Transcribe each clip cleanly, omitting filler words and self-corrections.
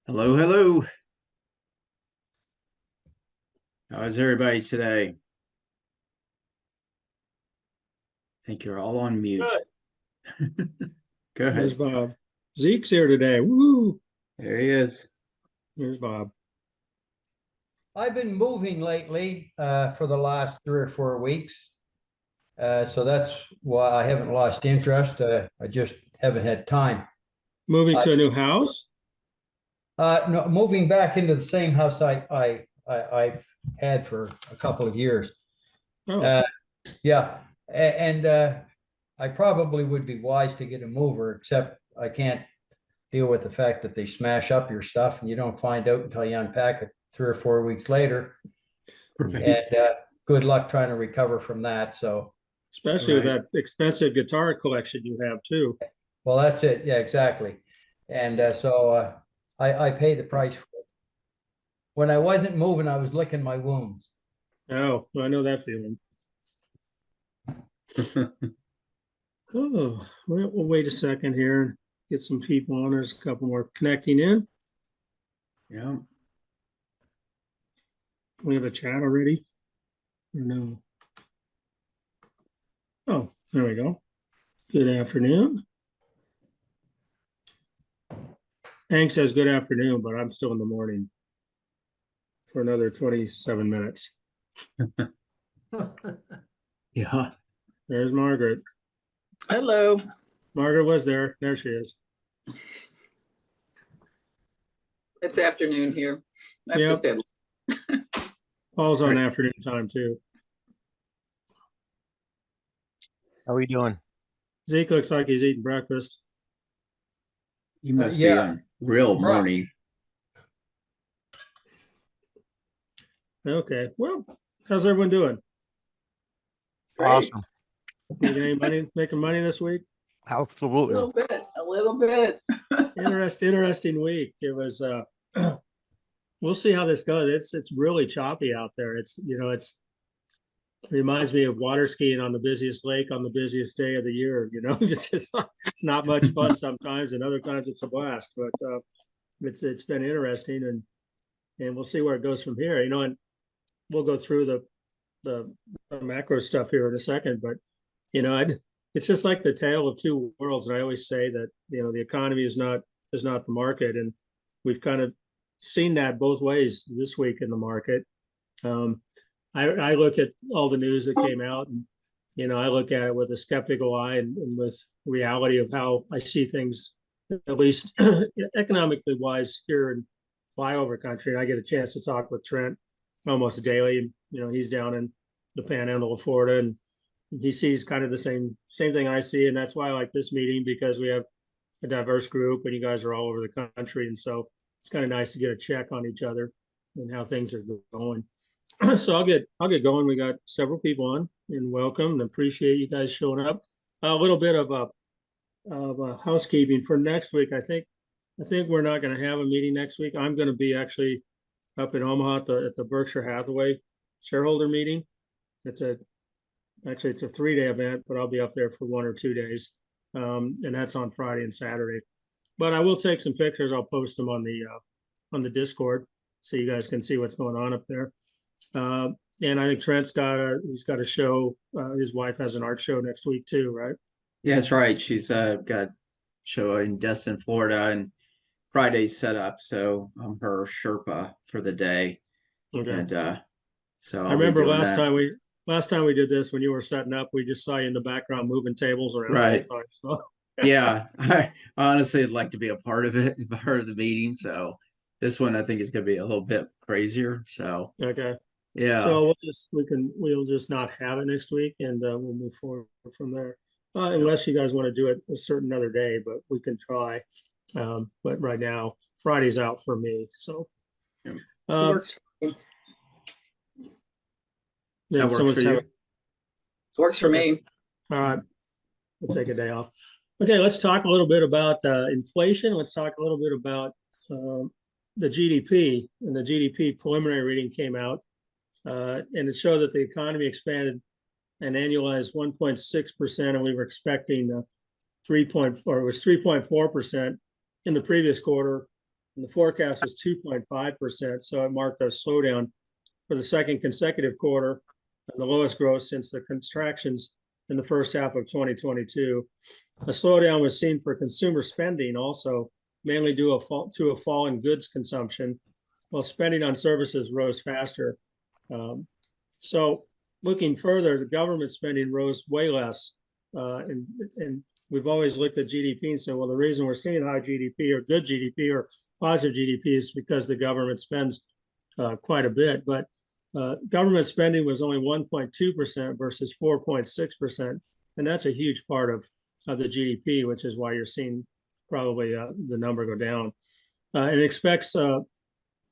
Hello, hello. How's everybody today? I think you're all on mute. Go There's ahead. Bob. Zeke's here today. Woo! There he is. There's Bob. I've been moving lately for the last 3 or 4 weeks. So that's why I haven't lost interest. I just haven't had time. Moving to a new house? No, moving back into the same house I've had for a couple of years. Oh, Yeah, and I probably would be wise to get a mover, except I can't deal with the fact that they smash up your stuff and you don't find out until you unpack it 3 or 4 weeks later. Right. And good luck trying to recover from that. So, especially with Right. that expensive guitar collection you have too. well, that's it. Yeah, exactly. And so I pay the price for it. When I wasn't moving, I was licking my wounds. Oh, I know that feeling. Oh, we'll wait a second here and get some people on. There's a couple more connecting in. Yeah. We have a chat already? Or no? Oh, there we go. Good afternoon. Hank says good afternoon, but I'm still in the morning for another 27 minutes. Yeah. There's Margaret. Hello. Margaret was there. There she is. It's afternoon here. I've Yep. just had Paul's on Right. afternoon time too. How are you doing? Zeke looks like he's eating breakfast. You must be yeah. on real Right. morning. Okay. Well, how's everyone doing? great. Awesome. Making money this week? A Absolutely. little bit. Interesting week. It was we'll see how this goes. It's really choppy out there. It reminds me of water skiing on the busiest lake on the busiest day of the year. It's not much fun sometimes, and other times it's a blast. But it's been interesting, and we'll see where it goes from here. And we'll go through the macro stuff here in a second. But it's just like the tale of two worlds. And I always say that the economy is not the market, and we've kind of seen that both ways this week in the market. I look at all the news that came out, and I look at it with a skeptical eye and with reality of how I see things, at least economically wise, here in flyover country. And I get a chance to talk with Trent almost daily, and he's down in the Panhandle of Florida, and he sees kind of the same thing I see, and that's why I like this meeting, because we have a diverse group, and you guys are all over the country, and so it's kind of nice to get a check on each other and how things are going. So I'll get going. We got several people on, and welcome, and appreciate you guys showing up. A little bit of a housekeeping for next week. I think we're not going to have a meeting next week. I'm going to be actually up in Omaha at the Berkshire Hathaway shareholder meeting. It's a 3-day event, but I'll be up there for 1 or 2 days, and that's on Friday and Saturday. But I will take some pictures. I'll post them on the Discord so you guys can see what's going on up there. And I think Trent's got a show. His wife has an art show next week too, right? Yeah, that's right. She's got a show in Destin, Florida, and Friday's set up. So I'm her Sherpa for the day. Okay. And so I I'll be remember doing last that. time we did this, when you were setting up, we just saw you in the background moving tables around Right. all the time. So Yeah, I honestly would like to be a part of it, part of the meeting. So this one I think is going to be a little bit crazier. So okay. yeah. So we'll just not have it next week, and we'll move forward from there. Unless you guys want to do it a certain other day, but we can try. But right now, Friday's out for me. So Works. That works for you? Works for me. All right, we'll take a day off. Okay, let's talk a little bit about inflation. Let's talk a little bit about the GDP. And the GDP preliminary reading came out, and it showed that the economy expanded an annualized 1.6%, and we were expecting 3.4%. It was 3.4% in the previous quarter, and the forecast was 2.5%. So it marked a slowdown for the second consecutive quarter and the lowest growth since the contractions in the first half of 2022. A slowdown was seen for consumer spending also, mainly due to a fall in goods consumption, while spending on services rose faster. So looking further, the government spending rose way less. And we've always looked at GDP and said, well, the reason we're seeing high GDP or good GDP or positive GDP is because the government spends quite a bit. But government spending was only 1.2% versus 4.6%. And that's a huge part of the GDP, which is why you're seeing probably the number go down. And expects, and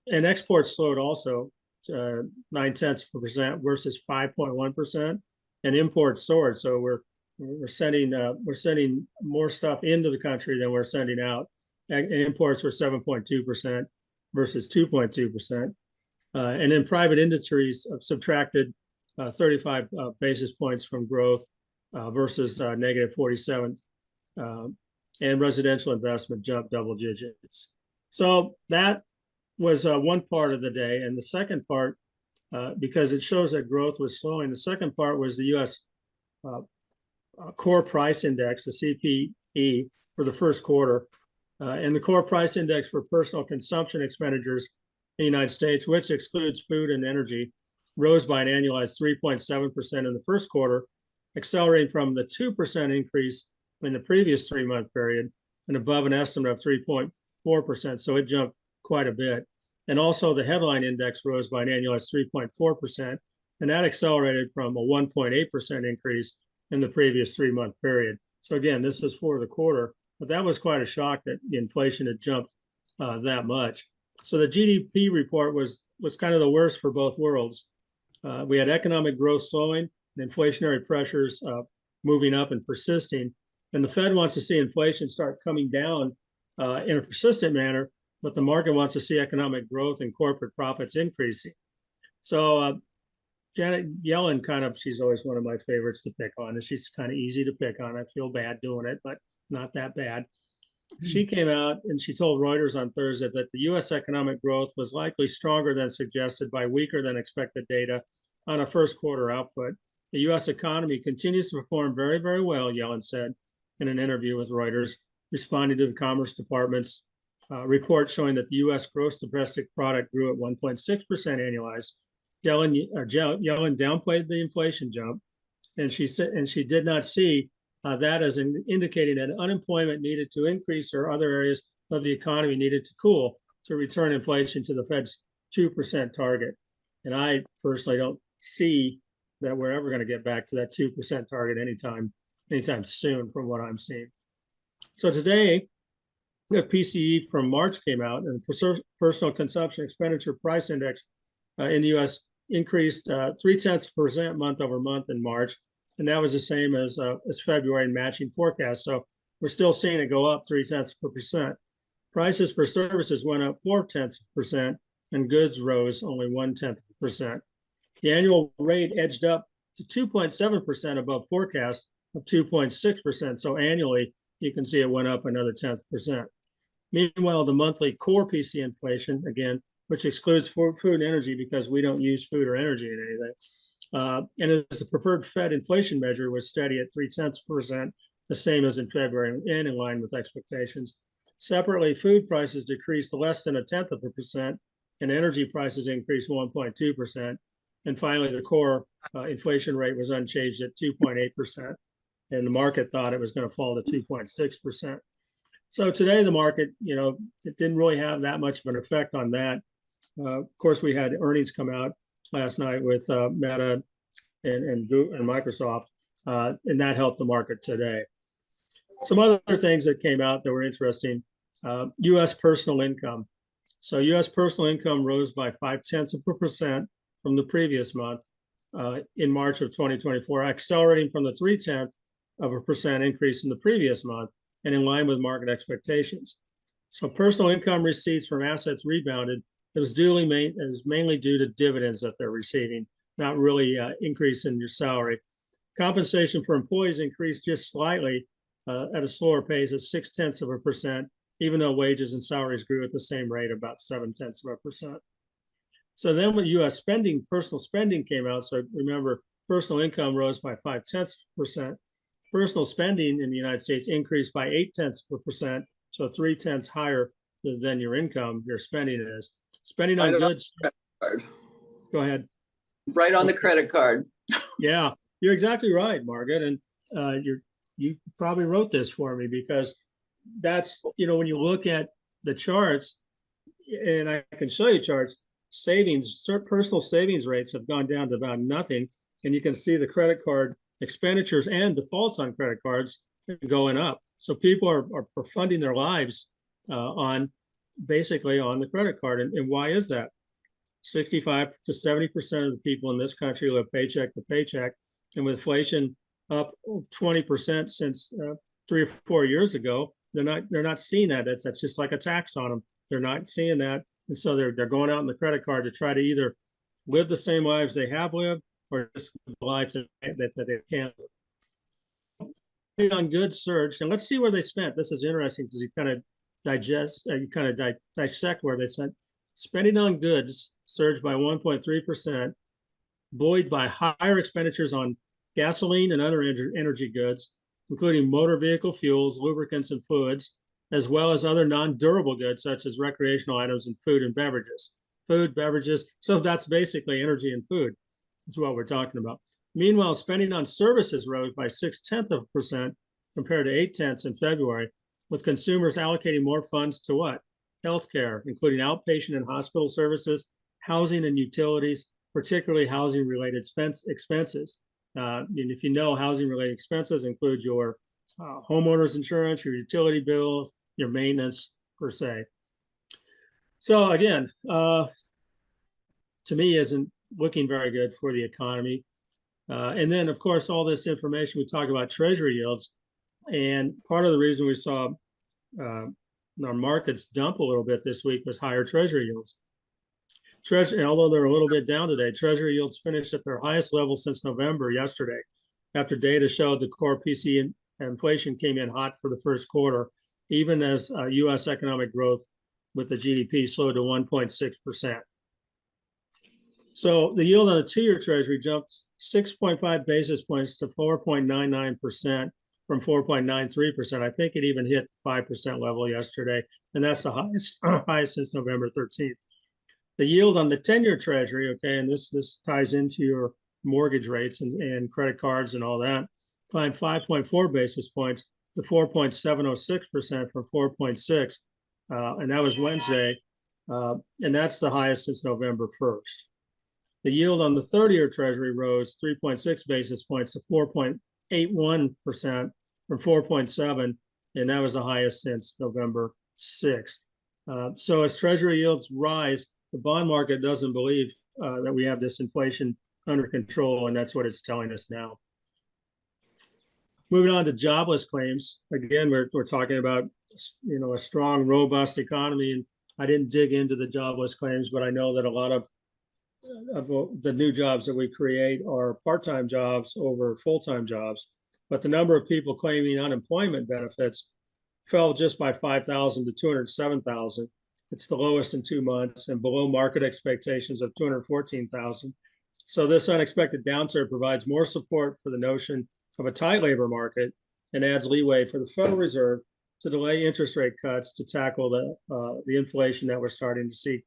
exports slowed also, 0.9% versus 5.1%, and imports soared. So we're sending more stuff into the country than we're sending out. And imports were 7.2% versus 2.2%. And then private industries subtracted 35 basis points from growth versus negative 47. And residential investment jumped double digits. So that was one part of the day. And the second part, because it shows that growth was slowing, the second part was the U.S. Core Price Index, the CPE, for the first quarter. And the Core Price Index for personal consumption expenditures in the United States, which excludes food and energy, rose by an annualized 3.7% in the first quarter, accelerating from the 2% increase in the previous 3-month period and above an estimate of 3.4%. So it jumped quite a bit. And also the headline index rose by an annualized 3.4%, and that accelerated from a 1.8% increase in the previous 3-month period. So again, this is for the quarter, but that was quite a shock that the inflation had jumped that much. So the GDP report was kind of the worst for both worlds. We had economic growth slowing and inflationary pressures moving up and persisting. And the Fed wants to see inflation start coming down in a persistent manner, but the market wants to see economic growth and corporate profits increasing. So Janet Yellen she's always one of my favorites to pick on, and she's kind of easy to pick on. I feel bad doing it, but not that bad. She came out and she told Reuters on Thursday that the U.S. economic growth was likely stronger than suggested by weaker than expected data on a first quarter output. The U.S. economy continues to perform very, very well, Yellen said in an interview with Reuters, responding to the Commerce Department's report showing that the U.S. gross domestic product grew at 1.6% annualized. Yellen downplayed the inflation jump, and she said, and she did not see that as indicating that unemployment needed to increase or other areas of the economy needed to cool to return inflation to the Fed's 2% target. And I personally don't see that we're ever going to get back to that 2% target anytime soon from what I'm seeing. So today, the PCE from March came out, and the personal consumption expenditure price index in the U.S. increased 0.3% month over month in March, and that was the same as February matching forecast. So we're still seeing it go up 0.3%. Prices for services went up 0.4%, and goods rose only 0.1%. The annual rate edged up to 2.7% above forecast of 2.6%. So annually, you can see it went up another 0.1%. Meanwhile, the monthly core PC inflation, again, which excludes food and energy because we don't use food or energy in anything, and as a preferred Fed inflation measure, was steady at 0.3%, the same as in February and in line with expectations. Separately, food prices decreased to less than 0.1%, and energy prices increased 1.2%. And finally, the core inflation rate was unchanged at 2.8%, and the market thought it was going to fall to 2.6%. So today, the market, it didn't really have that much of an effect on that. Of course, we had earnings come out last night with Meta and Microsoft, and that helped the market today. Some other things that came out that were interesting, U.S. personal income. So U.S. personal income rose by 0.5% from the previous month in March of 2024, accelerating from the 0.3% increase in the previous month and in line with market expectations. So personal income receipts from assets rebounded. It was mainly due to dividends that they're receiving, not really increase in your salary. Compensation for employees increased just slightly at a slower pace at 0.6%, even though wages and salaries grew at the same rate, about 0.7%. So then when U.S. personal spending came out, so remember, personal income rose by 0.5%. Personal spending in the United States increased by 0.8%, so 0.3 higher than your income, your spending is. Spending on goods. Go ahead. Right on the credit card. Yeah, you're exactly right, Margaret. And you probably wrote this for me, because that's, when you look at the charts, and I can show you charts, personal savings rates have gone down to about nothing. And you can see the credit card expenditures and defaults on credit cards going up. So people are funding their lives basically on the credit card. And why is that? 65 to 70% of the people in this country live paycheck to paycheck. And with inflation up 20% since 3 or 4 years ago, they're not seeing that. That's just like a tax on them. They're not seeing that. And so they're going out on the credit card to try to either live the same lives they have lived, or just live the lives that they can't live. On goods surged, and let's see where they spent. This is interesting because you kind of dissect where they spent. Spending on goods surged by 1.3%, buoyed by higher expenditures on gasoline and other energy goods, including motor vehicle fuels, lubricants, and fluids, as well as other non-durable goods such as recreational items and food and beverages. Food, beverages, so that's basically energy and food. That's what we're talking about. Meanwhile, spending on services rose by 0.6% compared to 0.8 in February, with consumers allocating more funds to what? Healthcare, including outpatient and hospital services, housing and utilities, particularly housing-related expenses. And if you know, housing-related expenses include your homeowner's insurance, your utility bills, your maintenance, per se. So again, to me, isn't looking very good for the economy. And then, of course, all this information, we talk about treasury yields. And part of the reason we saw our markets dump a little bit this week was higher treasury yields. Although they're a little bit down today, treasury yields finished at their highest level since November yesterday, after data showed the core PCE inflation came in hot for the first quarter, even as U.S. economic growth with the GDP slowed to 1.6%. So the yield on the 2-year treasury jumped 6.5 basis points to 4.99% from 4.93%. I think it even hit 5% level yesterday, and that's the highest since November 13th. The yield on the 10-year treasury, okay, and this ties into your mortgage rates and credit cards and all that, climbed 5.4 basis points to 4.706% from 4.6, and that was Wednesday, and that's the highest since November 1st. The yield on the 30-year treasury rose 3.6 basis points to 4.81% from 4.7, and that was the highest since November 6th. So as treasury yields rise, the bond market doesn't believe that we have this inflation under control, and that's what it's telling us now. Moving on to jobless claims. Again, we're talking about, a strong, robust economy, and I didn't dig into the jobless claims, but I know that a lot of the new jobs that we create are part-time jobs over full-time jobs. But the number of people claiming unemployment benefits fell just by 5,000 to 207,000. It's the lowest in 2 months and below market expectations of 214,000. So this unexpected downturn provides more support for the notion of a tight labor market and adds leeway for the Federal Reserve to delay interest rate cuts to tackle the inflation that we're starting to see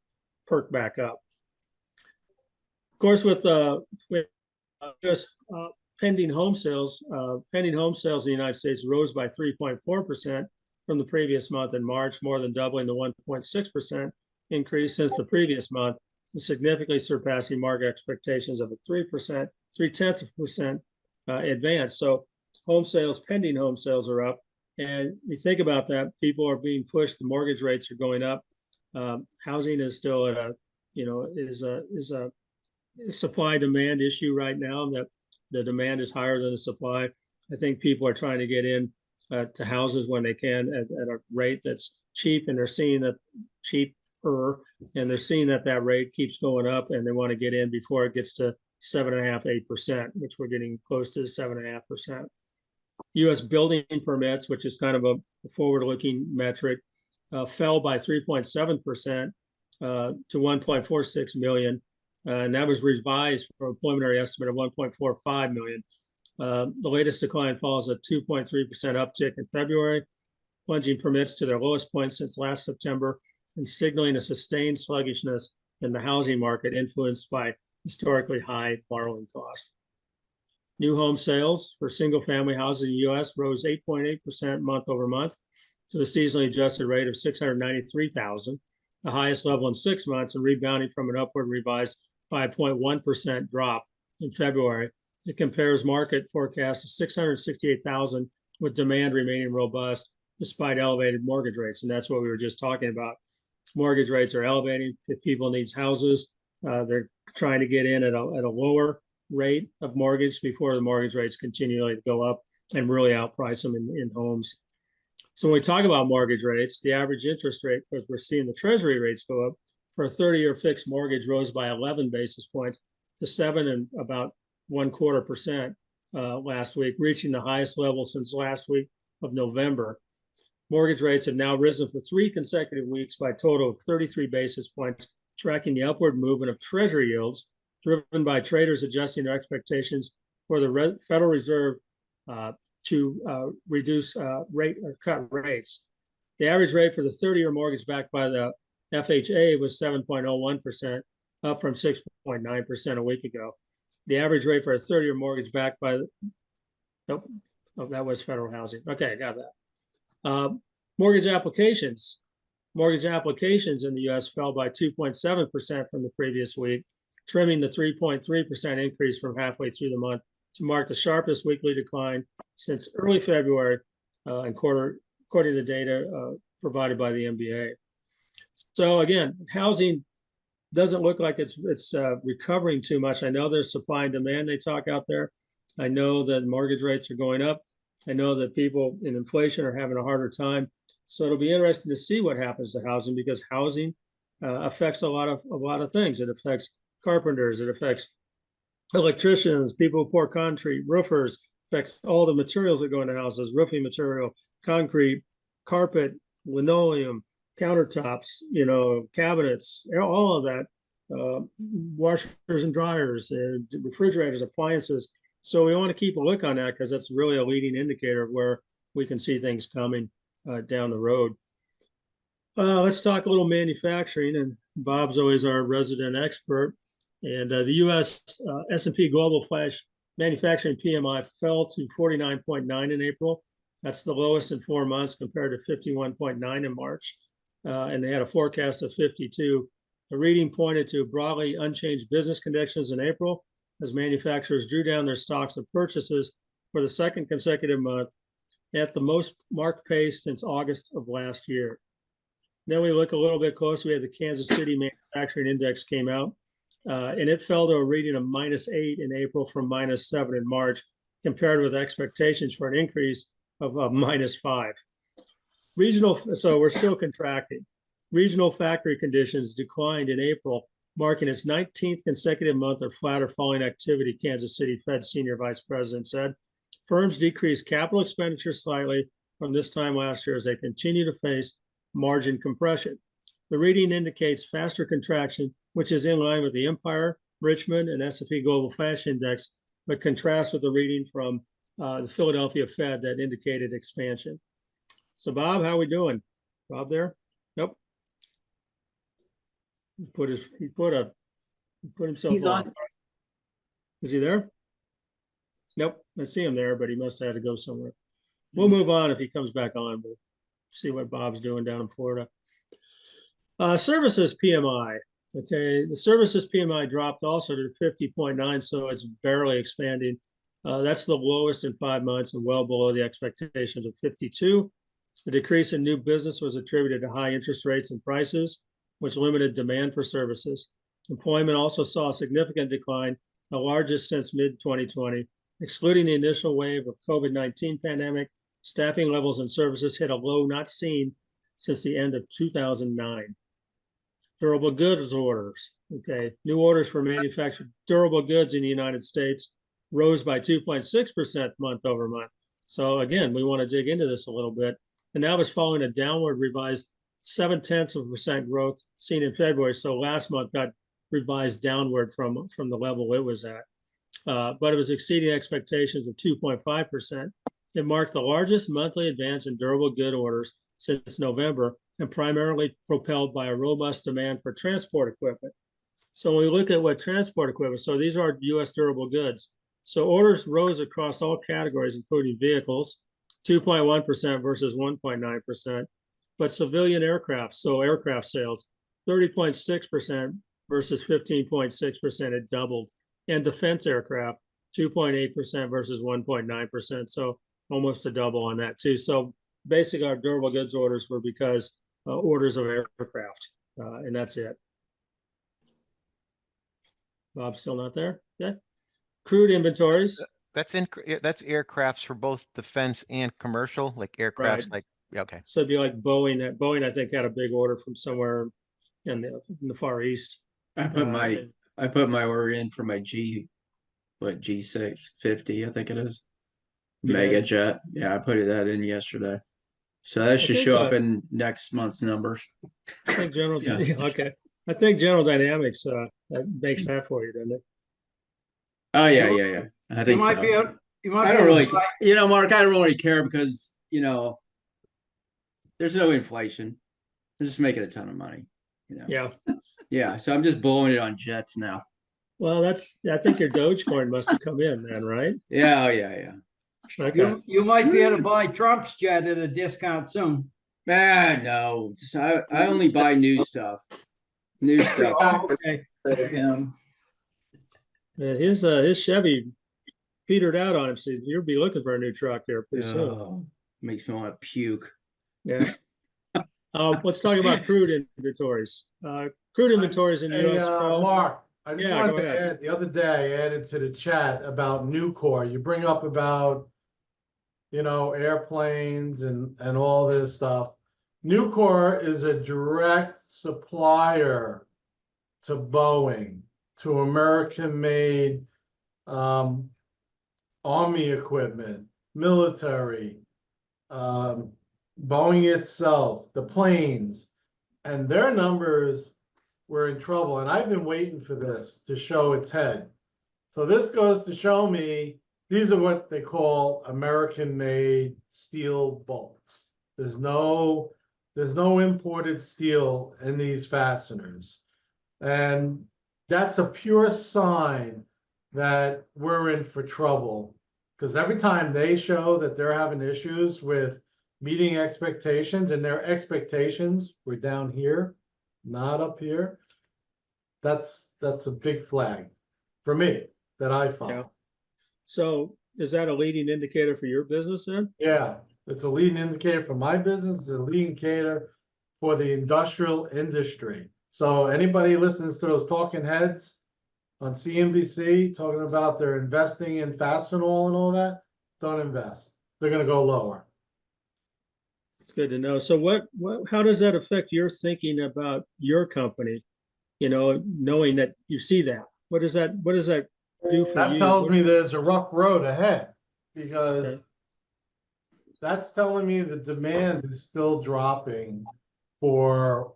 perk back up. Of course, with U.S. pending home sales in the United States rose by 3.4% from the previous month in March, more than doubling the 1.6% increase since the previous month, and significantly surpassing market expectations of a 0.3% advance. So pending home sales are up. And you think about that, people are being pushed, the mortgage rates are going up. Housing is still at a supply-demand issue right now, that the demand is higher than the supply. I think people are trying to get in to houses when they can at a rate that's cheap, and they're seeing that cheaper, and they're seeing that rate keeps going up, and they want to get in before it gets to 7.5%, 8%, which we're getting close to 7.5%. U.S. building permits, which is kind of a forward-looking metric, fell by 3.7% to 1.46 million. And that was revised from a preliminary estimate of 1.45 million. The latest decline follows a 2.3% uptick in February, plunging permits to their lowest point since last September and signaling a sustained sluggishness in the housing market influenced by historically high borrowing costs. New home sales for single-family houses in the U.S. rose 8.8% month over month to a seasonally adjusted rate of 693,000, the highest level in 6 months, and rebounding from an upward revised 5.1% drop in February. It compares market forecasts of 668,000 with demand remaining robust despite elevated mortgage rates. And that's what we were just talking about. Mortgage rates are elevating. If people need houses, they're trying to get in at a lower rate of mortgage before the mortgage rates continually go up and really outprice them in homes. So when we talk about mortgage rates, the average interest rate, because we're seeing the treasury rates go up, for a 30-year fixed mortgage rose by 11 basis points to 7.25% last week, reaching the highest level since last week of November. Mortgage rates have now risen for 3 consecutive weeks by a total of 33 basis points, tracking the upward movement of treasury yields, driven by traders adjusting their expectations for the Federal Reserve to reduce rate or cut rates. The average rate for the 30-year mortgage backed by the FHA was 7.01%, up from 6.9% a week ago. The average rate for a 30-year mortgage backed by that was federal housing. Okay, I got that. Mortgage applications. Mortgage applications in the U.S. fell by 2.7% from the previous week, trimming the 3.3% increase from halfway through the month to mark the sharpest weekly decline since early February, according to the data provided by the MBA. So again, housing doesn't look like it's recovering too much. I know there's supply and demand they talk out there. I know that mortgage rates are going up. I know that people in inflation are having a harder time. So it'll be interesting to see what happens to housing, because housing affects a lot of things. It affects carpenters. It affects electricians, people who pour concrete, roofers. Affects all the materials that go into houses: roofing material, concrete, carpet, linoleum, countertops, cabinets, all of that, washers and dryers, refrigerators, appliances. So we want to keep a look on that, because that's really a leading indicator of where we can see things coming down the road. Let's talk a little manufacturing, and Bob's always our resident expert. And the U.S. S&P Global Flash Manufacturing PMI fell to 49.9 in April. That's the lowest in 4 months compared to 51.9 in March. And they had a forecast of 52. The reading pointed to broadly unchanged business conditions in April, as manufacturers drew down their stocks of purchases for the second consecutive month at the most marked pace since August of last year. Then we look a little bit closer. We had the Kansas City Manufacturing Index came out, and it fell to a reading of -8 in April from -7 in March, compared with expectations for an increase of -5. So we're still contracting. Regional factory conditions declined in April, marking its 19th consecutive month of flat or falling activity, Kansas City Fed Senior Vice President said. Firms decreased capital expenditures slightly from this time last year as they continue to face margin compression. The reading indicates faster contraction, which is in line with the Empire, Richmond, and S&P Global Flash Index, but contrasts with the reading from the Philadelphia Fed that indicated expansion. So Bob, how are we doing? Bob there? Nope. He put himself He's on. Is he there? Nope. I see him there, but he must have had to go somewhere. We'll move on. If he comes back on, we'll see what Bob's doing down in Florida. Services PMI. Okay, the services PMI dropped also to 50.9, so it's barely expanding. That's the lowest in 5 months and well below the expectations of 52. The decrease in new business was attributed to high interest rates and prices, which limited demand for services. Employment also saw a significant decline, the largest since mid-2020. Excluding the initial wave of COVID-19 pandemic, staffing levels and services hit a low not seen since the end of 2009. Durable goods orders. Okay, new orders for manufactured durable goods in the United States rose by 2.6% month over month. So again, we want to dig into this a little bit. And that was following a downward revised 0.7% growth seen in February. So last month got revised downward from the level it was at. But it was exceeding expectations of 2.5%. It marked the largest monthly advance in durable good orders since November and primarily propelled by a robust demand for transport equipment. So when we look at what transport equipment, so these are U.S. durable goods. So orders rose across all categories, including vehicles, 2.1% versus 1.9%. But civilian aircraft, so aircraft sales, 30.6% versus 15.6%, it doubled. And defense aircraft, 2.8% versus 1.9%. So almost a double on that too. So basically our durable goods orders were because orders of aircraft, and that's it. Bob's still not there? Yeah. Crude inventories. That's aircrafts for both defense and commercial, like aircrafts, Right. yeah, okay. So it'd be like Boeing. Boeing, I think, had a big order from somewhere in the Far East. I put my order in for my G650, I think it is. You Mega did? jet. Yeah, I put that in yesterday. So that should think, show up in next month's numbers. I think General. Yeah. Okay. I think General Dynamics that makes that for you, doesn't it? Oh yeah. I You think might so. be able, you might I be don't able really, to buy- Mark, I don't really care because, there's no inflation. They're just making a ton of money, Yeah. Yeah, so I'm just blowing it on jets now. Well, I think your Dogecoin must have come in then, right? Yeah, oh, yeah. Okay. you might be able to buy Trump's jet at a discount soon. No. I only buy new stuff. New stuff. Oh, okay. Him. His Chevy petered out on him, so you'll be looking for a new truck there pretty soon. Oh, makes me want to puke. Yeah. Let's talk about crude inventories. Crude inventories in Hey, U.S. Mark, I just Yeah, go wanted to ahead. add, the other day, I added to the chat about Nucor. You bring up about, airplanes and all this stuff. Nucor is a direct supplier to Boeing, to American-made Army equipment, military, Boeing itself, the planes, and their numbers were in trouble. And I've been waiting for this to show its head. So this goes to show me these are what they call American-made steel bolts. There's no imported steel in these fasteners. And that's a pure sign that we're in for trouble. Because every time they show that they're having issues with meeting expectations, and their expectations were down here, not up here, that's a big flag for me that I follow. Yeah. So is that a leading indicator for your business then? Yeah, it's a leading indicator for my business, it's a leading indicator for the industrial industry. So anybody listens to those talking heads on CNBC talking about they're investing in Fastenal and all that, don't invest. They're gonna go lower. It's good to know. So how does that affect your thinking about your company? Knowing that you see that, what does that do for That you? tells me there's a rough road ahead, because Okay. that's telling me the demand is still dropping for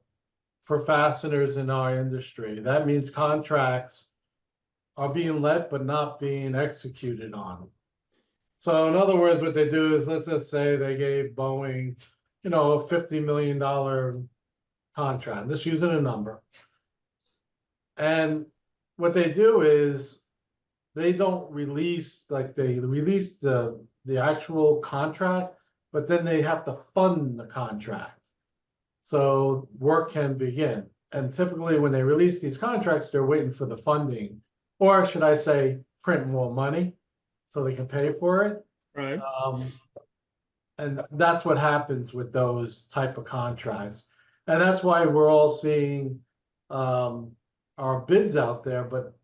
fasteners in our industry. That means contracts are being let but not being executed on. So in other words, what they do is, let's just say they gave Boeing, a $50 million contract, just using a number. And what they do is they don't release, like they release the actual contract, but then they have to fund the contract so work can begin. And typically when they release these contracts, they're waiting for the funding, or should I say, print more money so they can pay for it. Right. And that's what happens with those type of contracts. And that's why we're all seeing our bids out there, but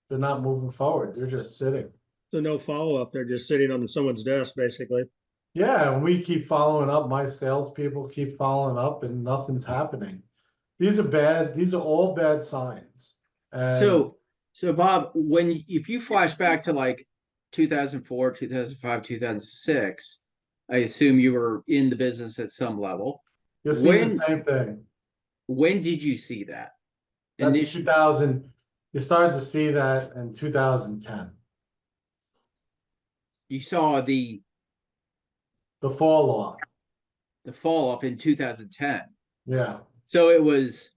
they're not moving forward. They're just sitting. So no follow-up. They're just sitting on someone's desk, basically. Yeah, and we keep following up. My salespeople keep following up, and nothing's happening. These are bad. These are all bad signs. And So Bob, if you flash back to like 2004, 2005, 2006, I assume you were in the business at some level. You'll see the When same thing. when did you see that? That's Initially, 2000, you started to see that in 2010, you saw the fall off. the fall off in 2010. Yeah. So it was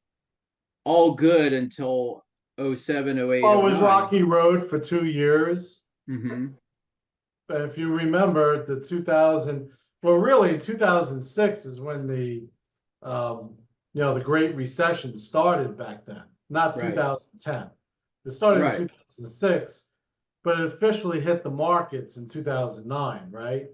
all good until 07, 08, Well, it was 09. rocky road for 2 years. Mm-hmm. But if you remember the 2000, well, really 2006 is when the Great Recession started back then, not Right. 2010. It started Right. in 2006, but it officially hit the markets in 2009, right?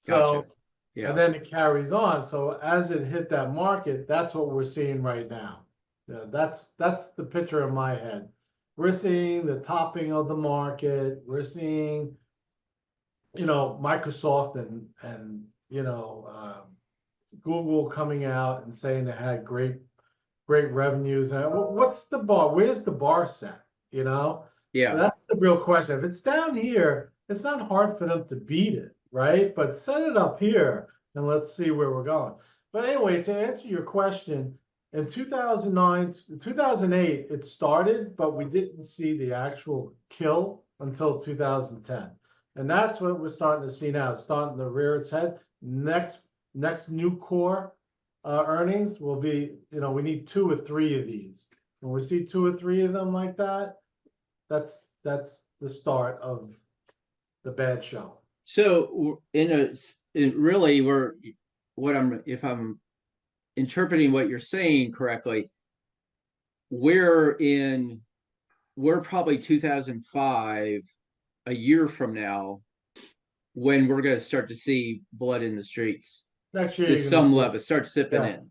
Gotcha. So, Yeah. and then it carries on. So as it hit that market, that's what we're seeing right now. Yeah, that's the picture in my head. We're seeing the topping of the market. We're seeing, Microsoft and Google coming out and saying they had great revenues. And what's the bar? Where's the bar set? Yeah. That's the real question. If it's down here, it's not hard for them to beat it, right? But set it up here and let's see where we're going. But anyway, to answer your question, in 2009, 2008, it started, but we didn't see the actual kill until 2010. And that's what we're starting to see now. It's starting to rear its head. Next new core earnings will be, we need 2 or 3 of these. When we see 2 or 3 of them like that, that's the start of the bad show. So really, if I'm interpreting what you're saying correctly, we're probably 2005, a year from now, when we're going to start to see blood in the streets Next year, to you're gonna some see- level, start sipping Yeah. in.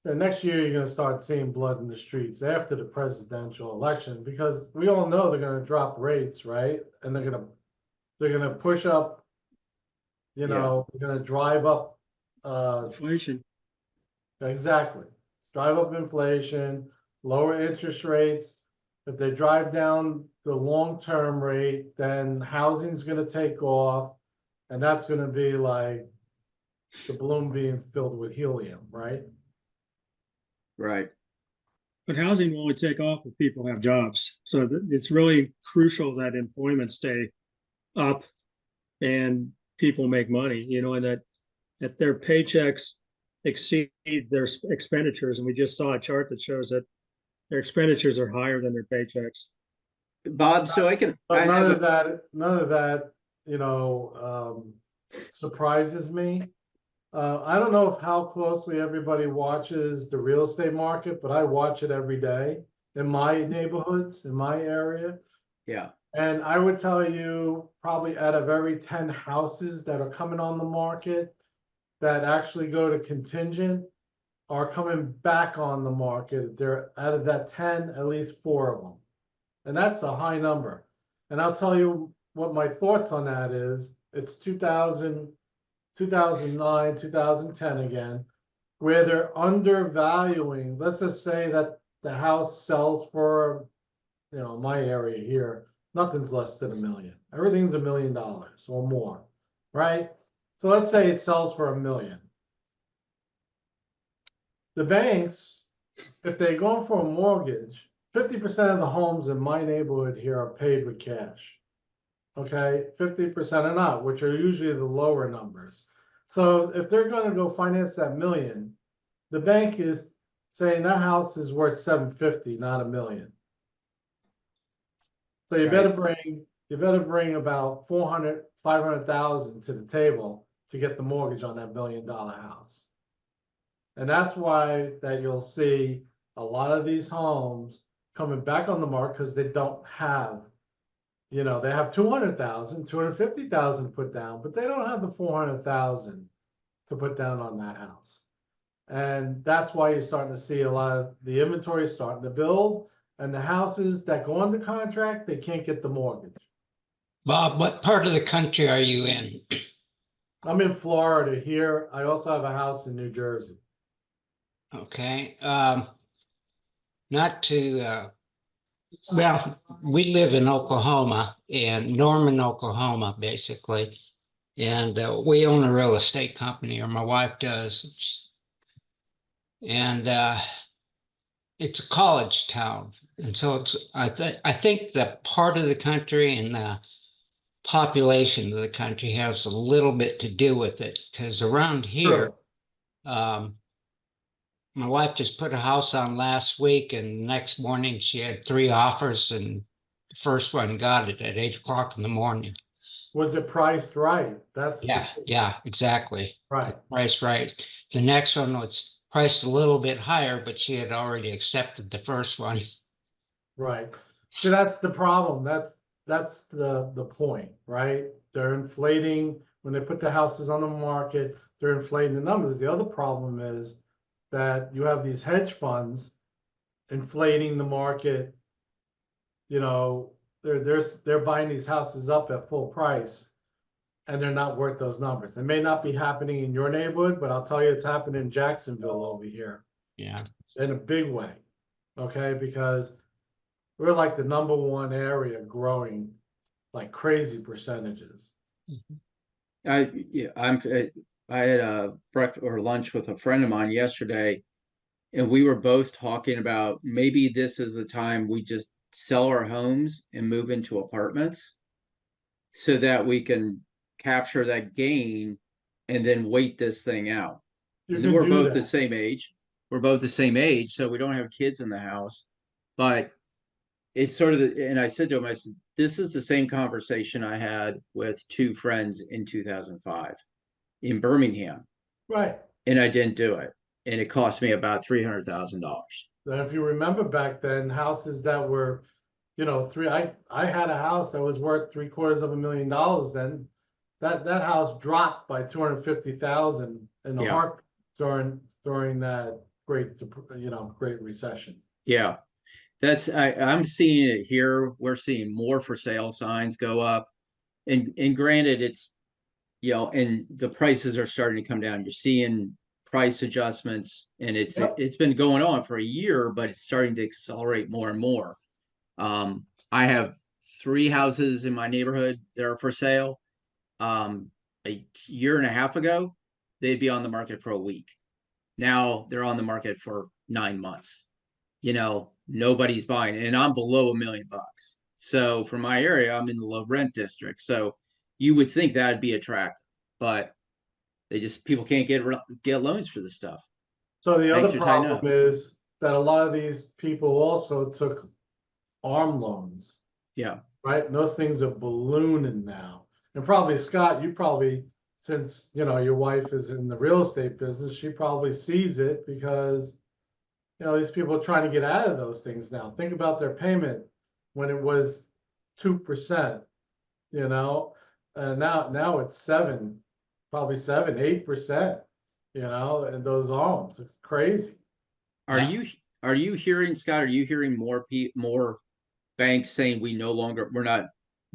The next year, you're gonna start seeing blood in the streets after the presidential election, because we all know they're gonna drop rates, right? And they're gonna push up, they're gonna drive up, Inflation. exactly. Drive up inflation, lower interest rates. If they drive down the long-term rate, then housing's gonna take off. And that's gonna be like the balloon being filled with helium, right? Right. But housing will only take off if people have jobs. So it's really crucial that employment stay up and people make money, and that their paychecks exceed their expenditures. And we just saw a chart that shows that their expenditures are higher than their paychecks. Bob, so But none of that, surprises me. I don't know how closely everybody watches the real estate market, but I watch it every day in my neighborhoods, in my area. yeah. And I would tell you, probably out of every 10 houses that are coming on the market that actually go to contingent are coming back on the market. They're out of that 10, at least 4 of them. And that's a high number. And I'll tell you what my thoughts on that is. It's 2009, 2010 again, where they're undervaluing. Let's just say that the house sells for, my area here, nothing's less than $1 million. Everything's $1 million or more, right? So let's say it sells for $1 million. The banks, if they're going for a mortgage, 50% of the homes in my neighborhood here are paid with cash. Okay, 50% are not, which are usually the lower numbers. So if they're going to go finance that $1 million, the bank is saying that house is worth $750, not $1 million. So you better bring about 400, 500,000 to the table to get the mortgage on that $1 million house. And that's why that you'll see a lot of these homes coming back on the market, because they don't have, they have 200,000, 250,000 to put down, but they don't have the 400,000 to put down on that house. And that's why you're starting to see a lot of the inventory starting to build, and the houses that go under contract, they can't get the mortgage. Bob, what part of the country are you in? I'm in Florida here. I also have a house in New Jersey. Okay, not to, well, we live in Oklahoma, in Norman, Oklahoma, basically. And we own a real estate company, or my wife does. And it's a college town. And so I think the part of the country and the population of the country has a little bit to do with it. Because around here, my wife just put a house on last week, and the next morning she had 3 offers, and the first one got it at 8 o'clock in the morning. Was it priced right? Yeah, exactly. Right. Price right. The next one was priced a little bit higher, but she had already accepted the first one. Right. See, that's the problem. That's the point, right? They're inflating when they put the houses on the market, they're inflating the numbers. The other problem is that you have these hedge funds inflating the market. You know, they're buying these houses up at full price and they're not worth those numbers. It may not be happening in your neighborhood, but I'll tell you it's happening in Jacksonville over here Yeah. in a big way. Okay, because we're like the #1 area growing like crazy percentages. I had a breakfast or lunch with a friend of mine yesterday, and we were both talking about maybe this is the time we just sell our homes and move into apartments so that we can capture that gain and then wait this thing out. You And can we're do both the that. same age. We're both the same age, so we don't have kids in the house. But it's sort of and I said to him, I said, this is the same conversation I had with 2 friends in 2005 in Birmingham, Right. and I didn't do it. And it cost me about $300,000. And if you remember back then, houses that were, you know, I had a house that was worth $750,000 then. That house dropped by 250,000 in the Yeah. heart during that great recession. Yeah. I'm seeing it here. We're seeing more for sale signs go up. And granted, it's, and the prices are starting to come down. You're seeing price adjustments, and Yep. it's been going on for a year, but it's starting to accelerate more and more. I have 3 houses in my neighborhood that are for sale. A year and a half ago, they'd be on the market for a week. Now they're on the market for 9 months. Nobody's buying, and I'm below $1 million. So for my area, I'm in the low rent district. So you would think that'd be attractive, but people can't get loans for this stuff. So the Banks other are tighten problem up. is that a lot of these people also took ARM loans, Yeah. right? And those things are ballooning now. And probably Scott, since your wife is in the real estate business, she probably sees it because these people are trying to get out of those things now. Think about their payment when it was 2%, and now it's probably 7-8%, and those arms. It's crazy. Are Yeah. you hearing, Scott? Are you hearing more banks saying we're not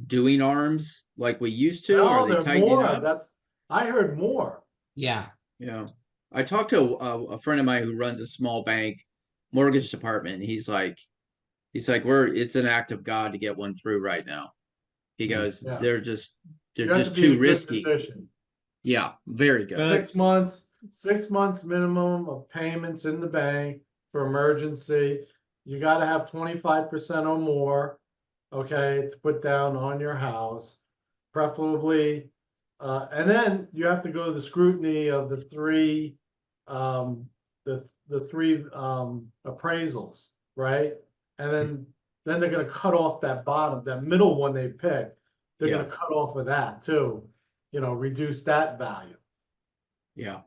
doing arms like we used to? No, Are they they're tightening more. up? I heard more. Yeah. Yeah. I talked to a friend of mine who runs a small bank mortgage department. He's like, it's an act of God to get one through right now. He goes, Yeah. they're You have just to be in too a good risky. position. Yeah, very good. Well, 6 months minimum of payments in the bank for emergency. You got to have 25% or more, okay, to put down on your house, preferably. And then you have to go to the scrutiny of the three appraisals, right? And then they're going to cut off that middle one they pick. They're Yeah. going to cut off of that too, reduce that value. Yeah.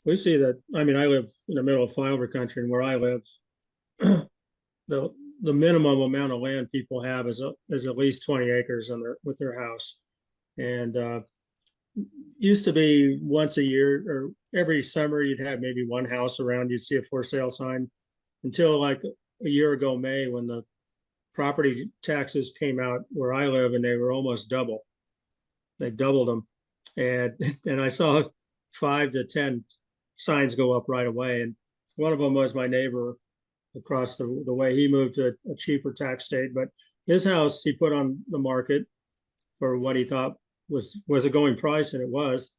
we see that. I mean, I live in the middle of flyover country, and where I live, the minimum amount of land people have is at least 20 acres with their house. And used to be once a year or every summer you'd have maybe one house around, you'd see a for sale sign, until like a year ago May, when the property taxes came out where I live, and they were almost double. They doubled them, and I saw 5 to 10 signs go up right away. And one of them was my neighbor across the way. He moved to a cheaper tax state, but his house he put on the market for what he thought was a going price, and it was.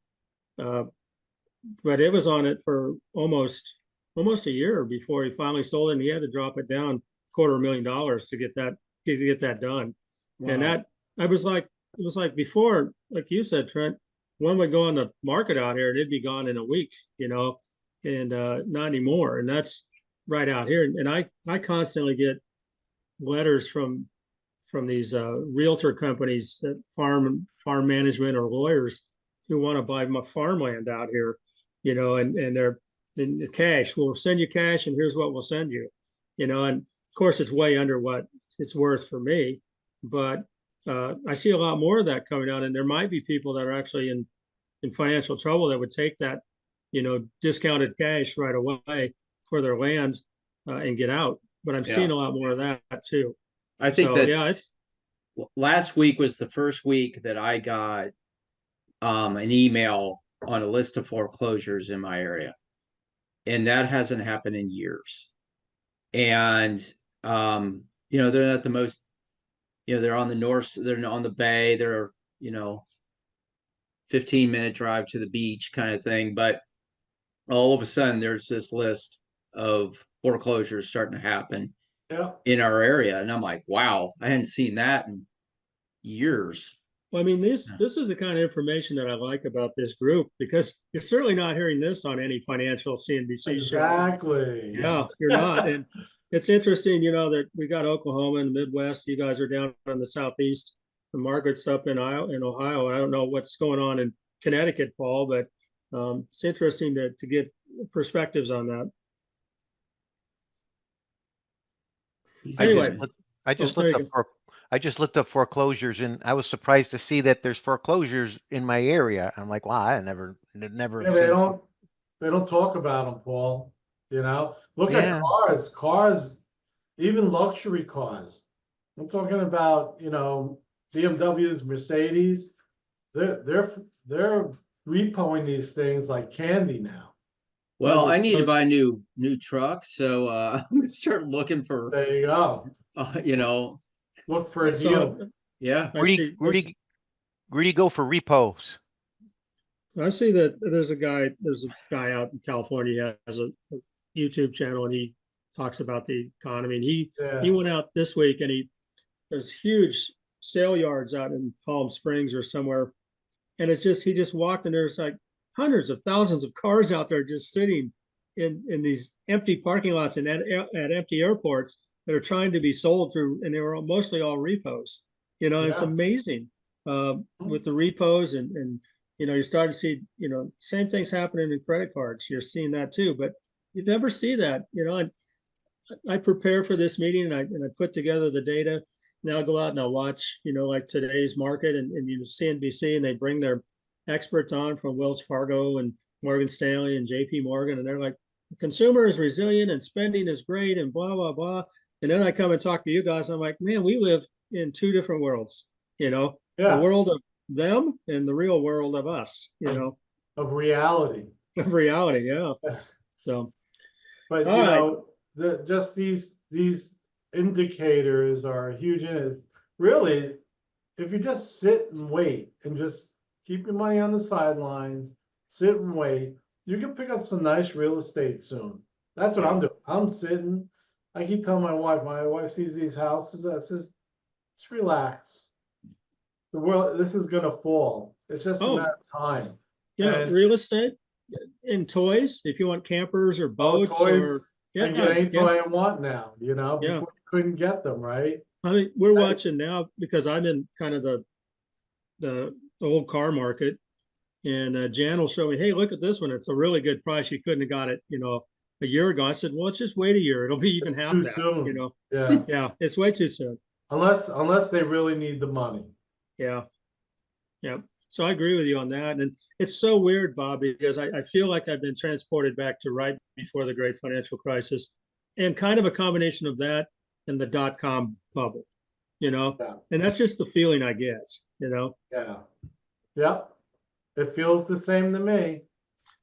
But it was on it for almost almost a year before he finally sold it, and he had to drop it down $250,000 to get that done. And Wow. that I was like, it was like before, like you said, Trent, one would go on the market out here and it'd be gone in a week, and not anymore. And that's right out here. And I constantly get letters from these realtor companies, that farm management or lawyers who want to buy my farmland out here, and they're in the cash. We'll send you cash, and here's what we'll send you, and of course it's way under what it's worth for me, but I see a lot more of that coming out, and there might be people that are actually in financial trouble that would take that, discounted cash right away for their land and get out. But I'm seeing Yeah. a lot more of that too. I think So that's yeah, it's last week was the first week that I got an email on a list of foreclosures in my area. And that hasn't happened in years. And they're not the most, they're on the north, they're on the bay, they're, 15-minute drive to the beach kind of thing. But all of a sudden there's this list of foreclosures starting to happen Yeah. in our area. And I'm like, wow, I hadn't seen that in years. Well, I mean, this is the kind of information that I like about this group, because you're certainly not hearing this on any financial CNBC show. Exactly. Yeah, you're not. And it's interesting, that we got Oklahoma and the Midwest. You guys are down in the Southeast. And Margaret's up in Ohio. I don't know what's going on in Connecticut, Paul, but it's interesting to get perspectives on that. Anyway, I just there looked you up I just looked up foreclosures, and I was surprised to see that there's foreclosures in my area. I'm like, wow, I never Yeah, they don't talk about them, Paul. Look at Yeah. cars, even luxury cars. I'm talking about, BMWs, Mercedes. They're repoing these things like candy now. Well, I need to so- buy a new truck, so I'm gonna start looking for There you go. Look for a So deal. yeah. Where do you go for repos? I see that there's a guy out in California, he has a YouTube channel, and he talks about the economy. And he Yeah. went out this week, and there's huge sale yards out in Palm Springs or somewhere. And he just walked, and there's like hundreds of thousands of cars out there just sitting in these empty parking lots and at empty airports that are trying to be sold through, and they were mostly all repos. It's Yeah. amazing with the repos, and you're starting to see, same things happening in credit cards. You're seeing that too, but you never see that, and I prepare for this meeting, and I put together the data. Now I'll go out and I'll watch, like today's market and CNBC, and they bring their experts on from Wells Fargo and Morgan Stanley and JP Morgan, and they're like, the consumer is resilient and spending is great and blah, blah, blah. And then I come and talk to you guys. I'm like, man, we live in two different worlds, the Yeah. world of them and the real world of us, Of reality. of reality. Yeah. So, But all right. just these indicators are huge in it. Really, if you just sit and wait and just keep your money on the sidelines, sit and wait, you can pick up some nice real estate soon. That's what I'm doing. I'm sitting. I keep telling my wife sees these houses, I says, just relax. This is gonna fall. It's just a matter of time. Yeah, And- real estate and toys. If you want campers or boats, toys, or I get any toy I want now, before Yeah. you couldn't get them, right? I mean, we're watching now because I'm in kind of the old car market, and Jan will show me, hey, look at this one. It's a really good price. You couldn't have got it, a year ago. I said, well, let's just wait a year. It'll be even half Too that, soon. Yeah, Yeah, it's way too soon. unless they really need the money. Yeah. Yeah. So I agree with you on that. And it's so weird, Bob, because I feel like I've been transported back to right before the great financial crisis, and kind of a combination of that and the dot-com bubble, Yeah. and that's just the feeling I get, Yeah. Yep. It feels the same to me.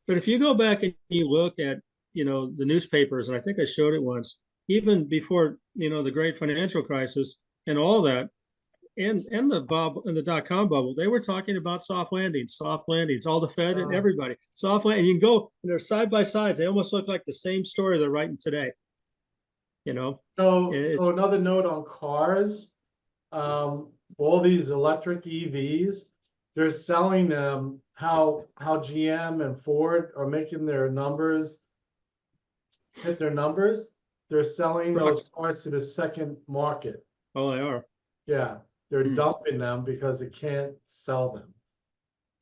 But if you go back and you look at, the newspapers, and I think I showed it once, even before, the great financial crisis and all that, and the bubble and the .com bubble, they were talking about soft landings, all the Fed and everybody. Soft landing. You can go, and they're side by sides. They almost look like the same story they're writing today. You know, So, it's so another note on cars, all these electric EVs, they're selling them, how GM and Ford are making their numbers hit their numbers. They're selling those cars to the second market. oh, they are. Yeah, they're Hmm. dumping them because they can't sell them.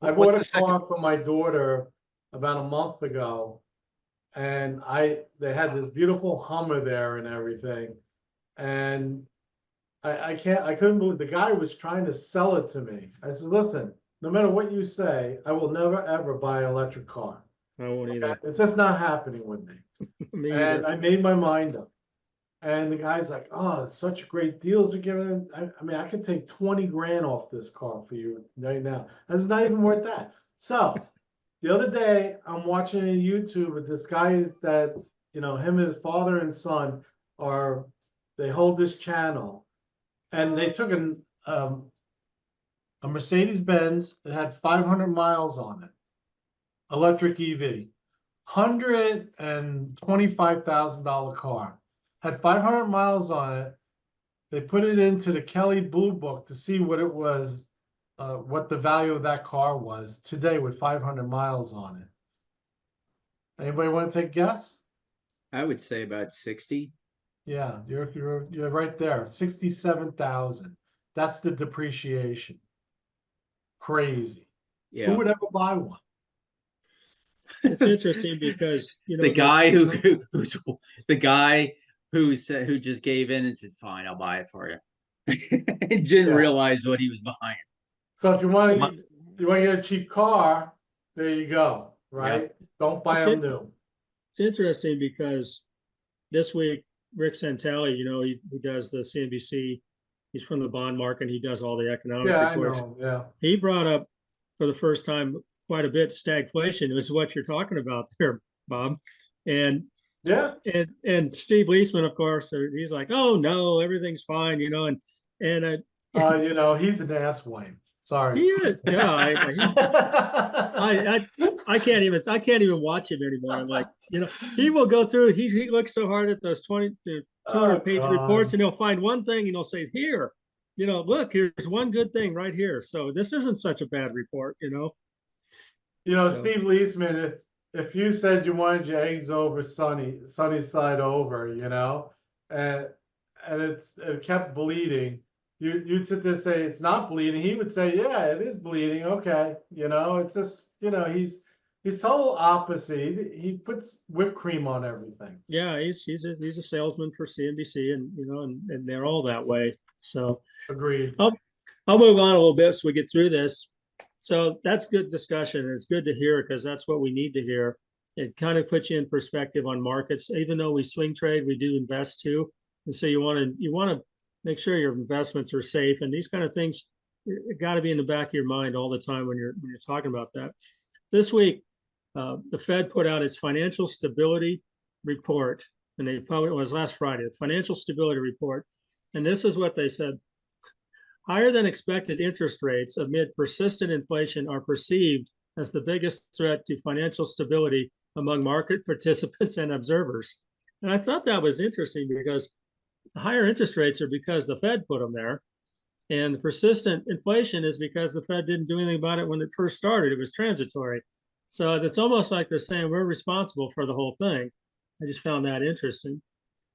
I What's bought the a second? car for my daughter about a month ago. And they had this beautiful Hummer there and everything. And I couldn't believe, the guy was trying to sell it to me. I said, listen, no matter what you say, I will never, ever buy an electric car. I won't Okay? either. It's just not happening with me. Me And either. I made my mind up. And the guy's like, oh, it's such great deals are giving. I mean, I could take 20 grand off this car for you right now. It's not even worth that. So the other day, I'm watching a YouTube with this guy that, him, his father and son they hold this channel. And they took a Mercedes Benz that had 500 miles on it, electric EV, $125,000 car, had 500 miles on it. They put it into the Kelly Blue Book to see what it was, what the value of that car was today with 500 miles on it. Anybody want to take a guess? I would say about 60. Yeah, you're right there. 67,000. That's the depreciation. Crazy. Who Yeah. would ever buy one? It's interesting because The guy who's the guy who said, who just gave in and said, fine, I'll buy it for you. Didn't Yeah. realize what he was buying. So if you want My- to get a cheap car, there you go. Right? Don't buy It's them it- new. it's interesting because this week Rick Santelli, he does the CNBC. He's from the bond market. He does all the economic Yeah, I reports. know. Yeah. He brought up for the first time quite a bit stagflation, is what you're talking about there, Bob. And Yeah. and Steve Leisman, of course, he's like, oh no, everything's fine, and He's an asswipe. Sorry. he is, yeah, I can't even watch him anymore. I'm like, he will go through. He looks so hard at those 200-page reports, and he'll find one thing, and he'll say, here, look, here's one good thing right here. So this isn't such a bad report. So- Steve Leisman, if you said you wanted your eggs over sunny side over, and it kept bleeding, you'd sit there and say it's not bleeding. He would say, yeah, it is bleeding. Okay, it's just he's total opposite. He puts whipped cream on everything. Yeah, he's a salesman for CNBC, and they're all that way. So Agreed. I'll move on a little bit so we get through this. So that's good discussion. And it's good to hear because that's what we need to hear. It kind of puts you in perspective on markets. Even though we swing trade, we do invest too. And so you want to make sure your investments are safe. And these kind of things got to be in the back of your mind all the time when you're talking about that. This week, the Fed put out its financial stability report, and it was last Friday, the financial stability report. And this is what they said. Higher than expected interest rates amid persistent inflation are perceived as the biggest threat to financial stability among market participants and observers. And I thought that was interesting because the higher interest rates are because the Fed put them there. And the persistent inflation is because the Fed didn't do anything about it when it first started. It was transitory. So it's almost like they're saying we're responsible for the whole thing. I just found that interesting.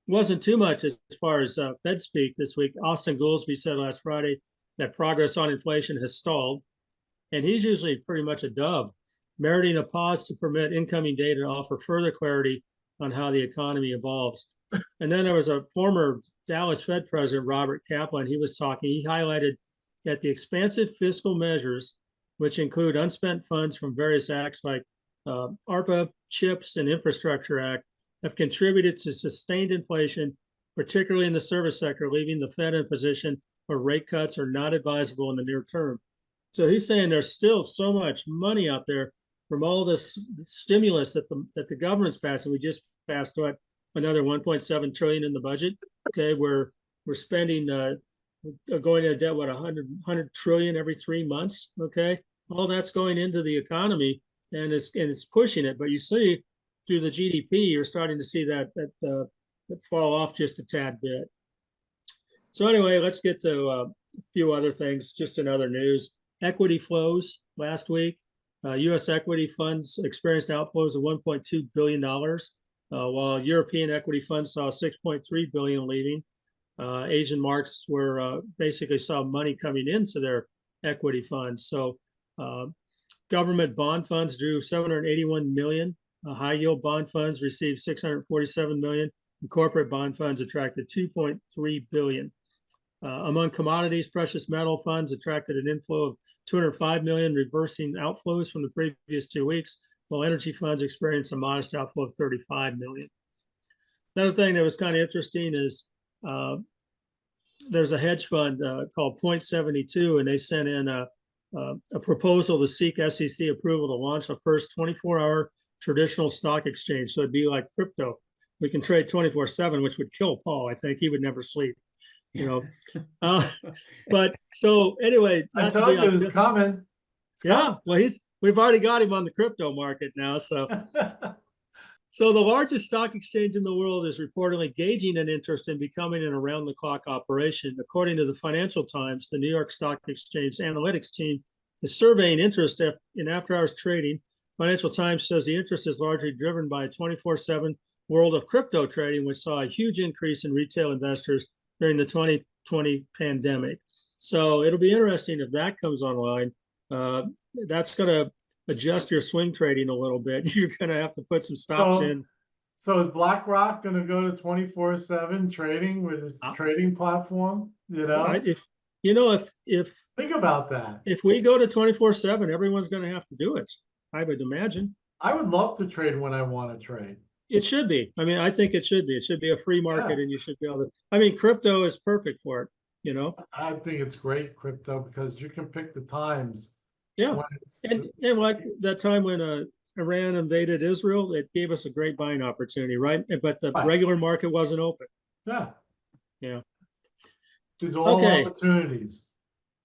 Wasn't too much as far as Fed speak this week. Austin Goolsbee said last Friday that progress on inflation has stalled, and he's usually pretty much a dove, meriting a pause to permit incoming data to offer further clarity on how the economy evolves. And then there was a former Dallas Fed president, Robert Kaplan. He was talking. He highlighted that the expansive fiscal measures, which include unspent funds from various acts like ARPA, CHIPS, and Infrastructure Act, have contributed to sustained inflation, particularly in the service sector, leaving the Fed in a position where rate cuts are not advisable in the near term. So he's saying there's still so much money out there from all this stimulus that the government's passing. We just passed another 1.7 trillion in the budget. Okay, we're spending going into debt, what, 100 trillion every 3 months. Okay. All that's going into the economy and it's pushing it. But you see through the GDP, you're starting to see that fall off just a tad bit. So anyway, let's get to a few other things, just in other news. Equity flows last week. U.S. equity funds experienced outflows of $1.2 billion, while European equity funds saw 6.3 billion leaving. Asian markets were basically saw money coming into their equity funds. So government bond funds drew 781 million. High yield bond funds received 647 million. And corporate bond funds attracted 2.3 billion. Among commodities, precious metal funds attracted an inflow of 205 million, reversing outflows from the previous 2 weeks, while energy funds experienced a modest outflow of 35 million. Another thing that was kind of interesting is there's a hedge fund called Point 72, and they sent in a proposal to seek SEC approval to launch a first 24-hour traditional stock exchange. So it'd be like crypto. We can trade 24/7, which would kill Paul. I think he would never sleep. But so anyway, I told you it was coming. Yeah, well, we've already got him on the crypto market now. So so the largest stock exchange in the world is reportedly gauging an interest in becoming an around-the-clock operation. According to the Financial Times, the New York Stock Exchange analytics team is surveying interest in after-hours trading. Financial Times says the interest is largely driven by a 24/7 world of crypto trading, which saw a huge increase in retail investors during the 2020 pandemic. So it'll be interesting if that comes online. That's going to adjust your swing trading a little bit. You're going to have to put some stops in. So is BlackRock going to go to 24/7 trading with its trading platform? If think about that, if we go to 24/7, everyone's going to have to do it, I would imagine. I would love to trade when I want to trade. It should be. I mean, I think it should be. It should be a free market, and you should be able to. I mean, crypto is perfect for it. I think it's great, crypto, because you can pick the times. Yeah, and like that time when Iran invaded Israel, it gave us a great buying opportunity, right? But the regular market wasn't open. Yeah. These are all opportunities.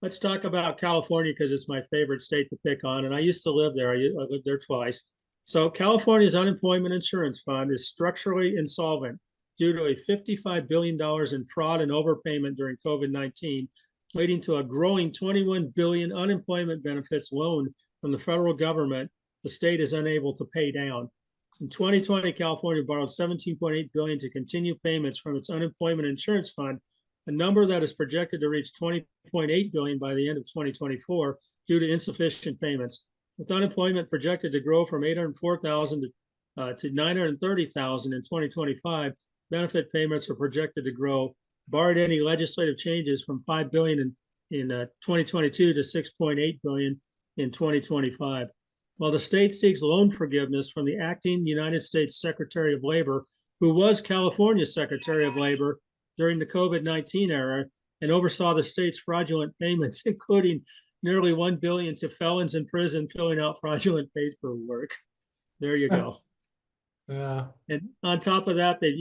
Let's talk about California because it's my favorite state to pick on, and I used to live there. I lived there twice. So California's unemployment insurance fund is structurally insolvent due to a $55 billion in fraud and overpayment during COVID-19, leading to a growing $21 billion unemployment benefits loan from the federal government the state is unable to pay down. In 2020, California borrowed $17.8 billion to continue payments from its unemployment insurance fund, a number that is projected to reach $20.8 billion by the end of 2024 due to insufficient payments. With unemployment projected to grow from 804,000 to 930,000 in 2025, benefit payments are projected to grow, barred any legislative changes, from $5 billion in 2022 to $6.8 billion in 2025. While the state seeks loan forgiveness from the acting United States Secretary of Labor, who was California's Secretary of Labor during the COVID-19 era and oversaw the state's fraudulent payments, including nearly $1 billion to felons in prison filling out fraudulent paperwork. There you go. Yeah. And on top of that, they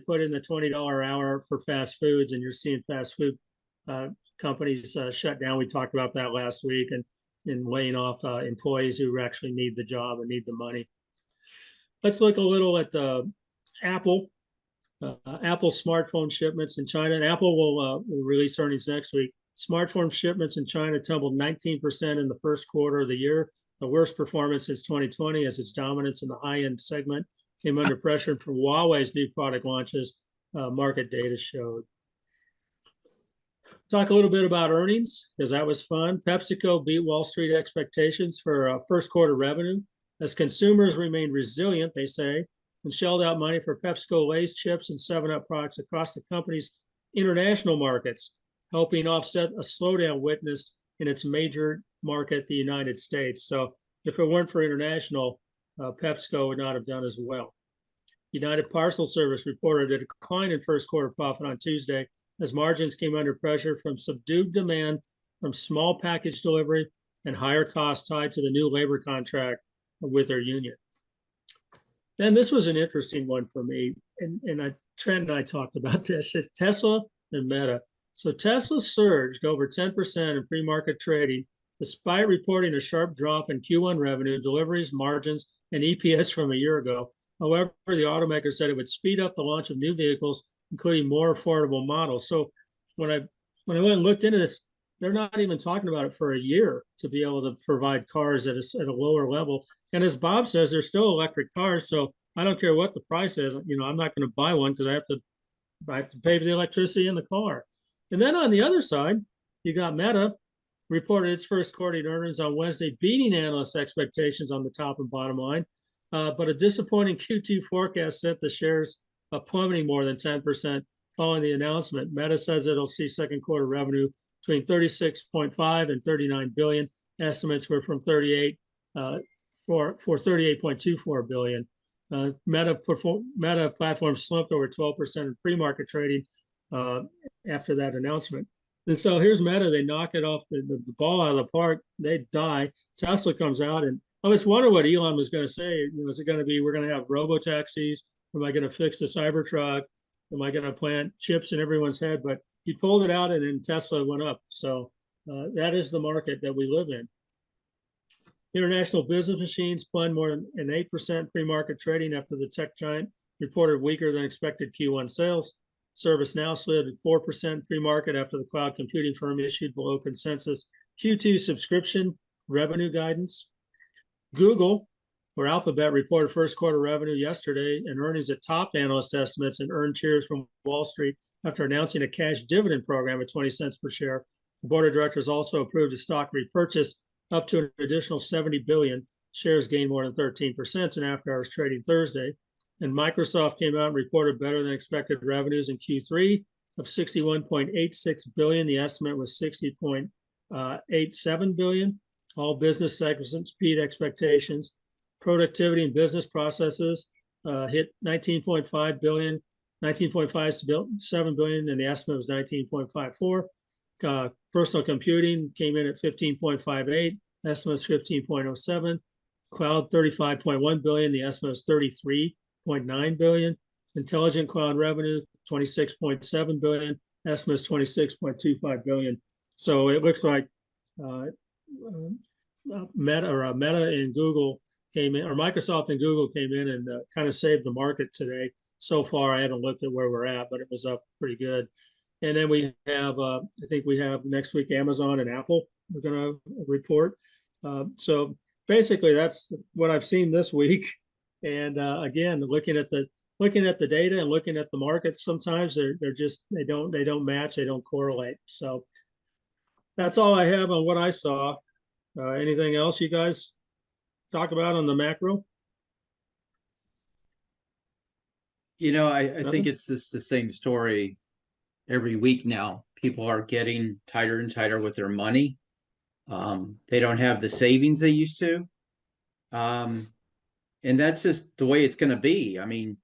put in the $20 hour for fast foods, and you're seeing fast food companies shut down. We talked about that last week, and laying off employees who actually need the job and need the money. Let's look a little at Apple. Apple smartphone shipments in China, and Apple will release earnings next week. Smartphone shipments in China tumbled 19% in the first quarter of the year, the worst performance since 2020, as its dominance in the high-end segment came under pressure from Huawei's new product launches, market data showed. Talk a little bit about earnings, because that was fun. PepsiCo beat Wall Street expectations for first quarter revenue, as consumers remained resilient, they say, and shelled out money for PepsiCo Lay's chips and 7-Up products across the company's international markets, helping offset a slowdown witnessed in its major market, the United States. So if it weren't for international, PepsiCo would not have done as well. United Parcel Service reported a decline in first quarter profit on Tuesday, as margins came under pressure from subdued demand from small package delivery and higher costs tied to the new labor contract with their union. And this was an interesting one for me, and Trent and I talked about this. It's Tesla and Meta. So Tesla surged over 10% in pre-market trading, despite reporting a sharp drop in Q1 revenue, deliveries, margins, and EPS from a year ago. However, the automaker said it would speed up the launch of new vehicles, including more affordable models. So when I went and looked into this, they're not even talking about it for a year to be able to provide cars at a lower level. And as Bob says, they're still electric cars. So I don't care what the price is. You know, I'm not going to buy one because I have to pay for the electricity in the car. And then on the other side, you got Meta reported its first quarterly earnings on Wednesday, beating analyst expectations on the top and bottom line. But a disappointing Q2 forecast sent the shares plummeting more than 10% following the announcement. Meta says it'll see second quarter revenue between 36.5 and 39 billion. Estimates were from 38 for 38.24 billion. Meta platform slumped over 12% in pre-market trading after that announcement. And so here's Meta. They knock it off the ball out of the park. They die. Tesla comes out, and I was wondering what Elon was going to say. You know, is it going to be we're going to have robo taxis? Am I going to fix the Cybertruck? Am I going to plant chips in everyone's head? But he pulled it out, and then Tesla went up. So that is the market that we live in. International business machines plunged more than 8% pre-market trading after the tech giant reported weaker than expected Q1 sales. ServiceNow slid at 4% pre-market after the cloud computing firm issued below consensus Q2 subscription revenue guidance. Google, or Alphabet, reported first quarter revenue yesterday and earnings that topped analyst estimates and earned cheers from Wall Street after announcing a cash dividend program at 20 cents per share. The board of directors also approved a stock repurchase up to an additional 70 billion. Shares gained more than 13% in after hours trading Thursday. And Microsoft came out and reported better than expected revenues in Q3 of 61.86 billion. The estimate was 60.87 billion. All business segments beat expectations. Productivity and business processes hit 19.5 billion, 19.57 billion, and the estimate was 19.54. Personal computing came in at 15.58, estimate was 15.07. Cloud 35.1 billion, the estimate was 33.9 billion. Intelligent cloud revenue 26.7 billion, estimate is 26.25 billion. So it looks like Meta and Google came in, or Microsoft and Google came in and kind of saved the market today. So far, I haven't looked at where we're at, but it was up pretty good. And then we have, I think we have next week Amazon and Apple are going to report. So basically, that's what I've seen this week. And again, looking at the data and looking at the markets, sometimes they're just they don't match, they don't correlate. So that's all I have on what I saw. Anything else you guys talk about on the macro? You know, I think it's just the same story every week now. People are getting tighter and tighter with their money. They don't have the savings they used to. And that's just the way it's going to be. I mean,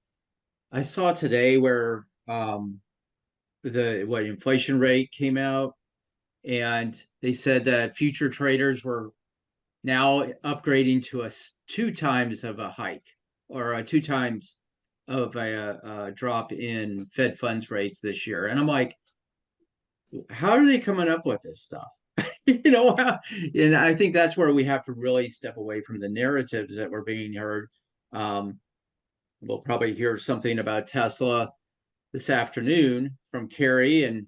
I saw today where the inflation rate came out, and they said that future traders were now upgrading to a 2 times of a hike, or a 2 times of a drop in Fed funds rates this year. And I'm like, how are they coming up with this stuff? You know, and I think that's where we have to really step away from the narratives that were being heard. We'll probably hear something about Tesla this afternoon from Kerry. And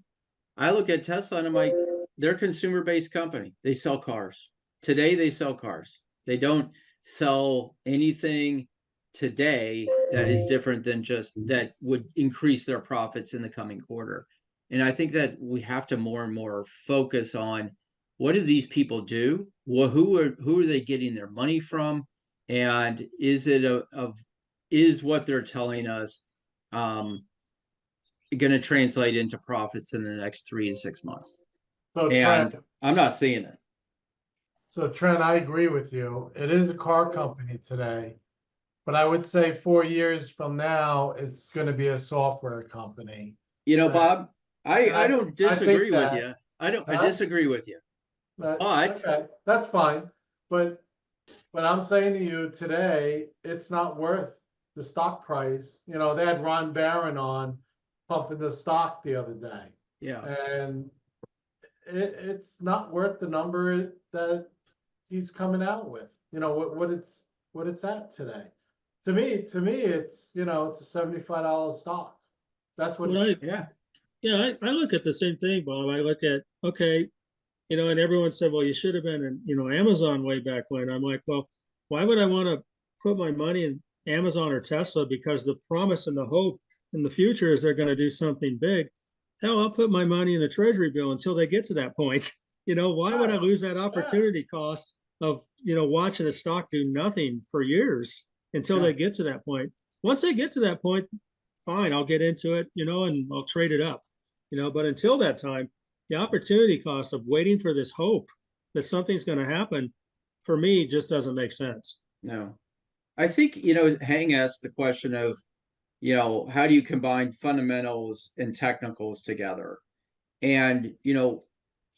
I look at Tesla and I'm like, they're a consumer-based company. They sell cars. Today, they sell cars. They don't sell anything today that is different than just that would increase their profits in the coming quarter. And I think that we have to more and more focus on what do these people do? Well, who are they getting their money from? And is it is what they're telling us going to translate into profits in the next 3 to 6 months? So And Trent, I'm not seeing it. I agree with you. It is a car company today, but I would say 4 years from now, it's going to be a software company. You know, Bob, I don't disagree with that- you. I disagree with you. But okay, that's fine. But I'm saying to you today, it's not worth the stock price. You know, they had Ron Barron on pumping the stock the other day. Yeah. And it's not worth the number that he's coming out with, what it's at today. To me, it's, it's a $75 stock. That's what Well, it's, Yeah. I look at the same thing, Bob. I look at, okay, and everyone said, well, you should have been in, Amazon way back when. I'm like, well, why would I want to put my money in Amazon or Tesla? Because the promise and the hope in the future is they're going to do something big. Hell, I'll put my money in a treasury bill until they get to that point. Why would I lose that opportunity cost of, watching a stock do nothing for years until Yeah. they get to that point? Once they get to that point, fine, I'll get into it, and I'll trade it up, but until that time, the opportunity cost of waiting for this hope that something's going to happen for me just doesn't make sense. No. I think, Hang asked the question of, how do you combine fundamentals and technicals together? And,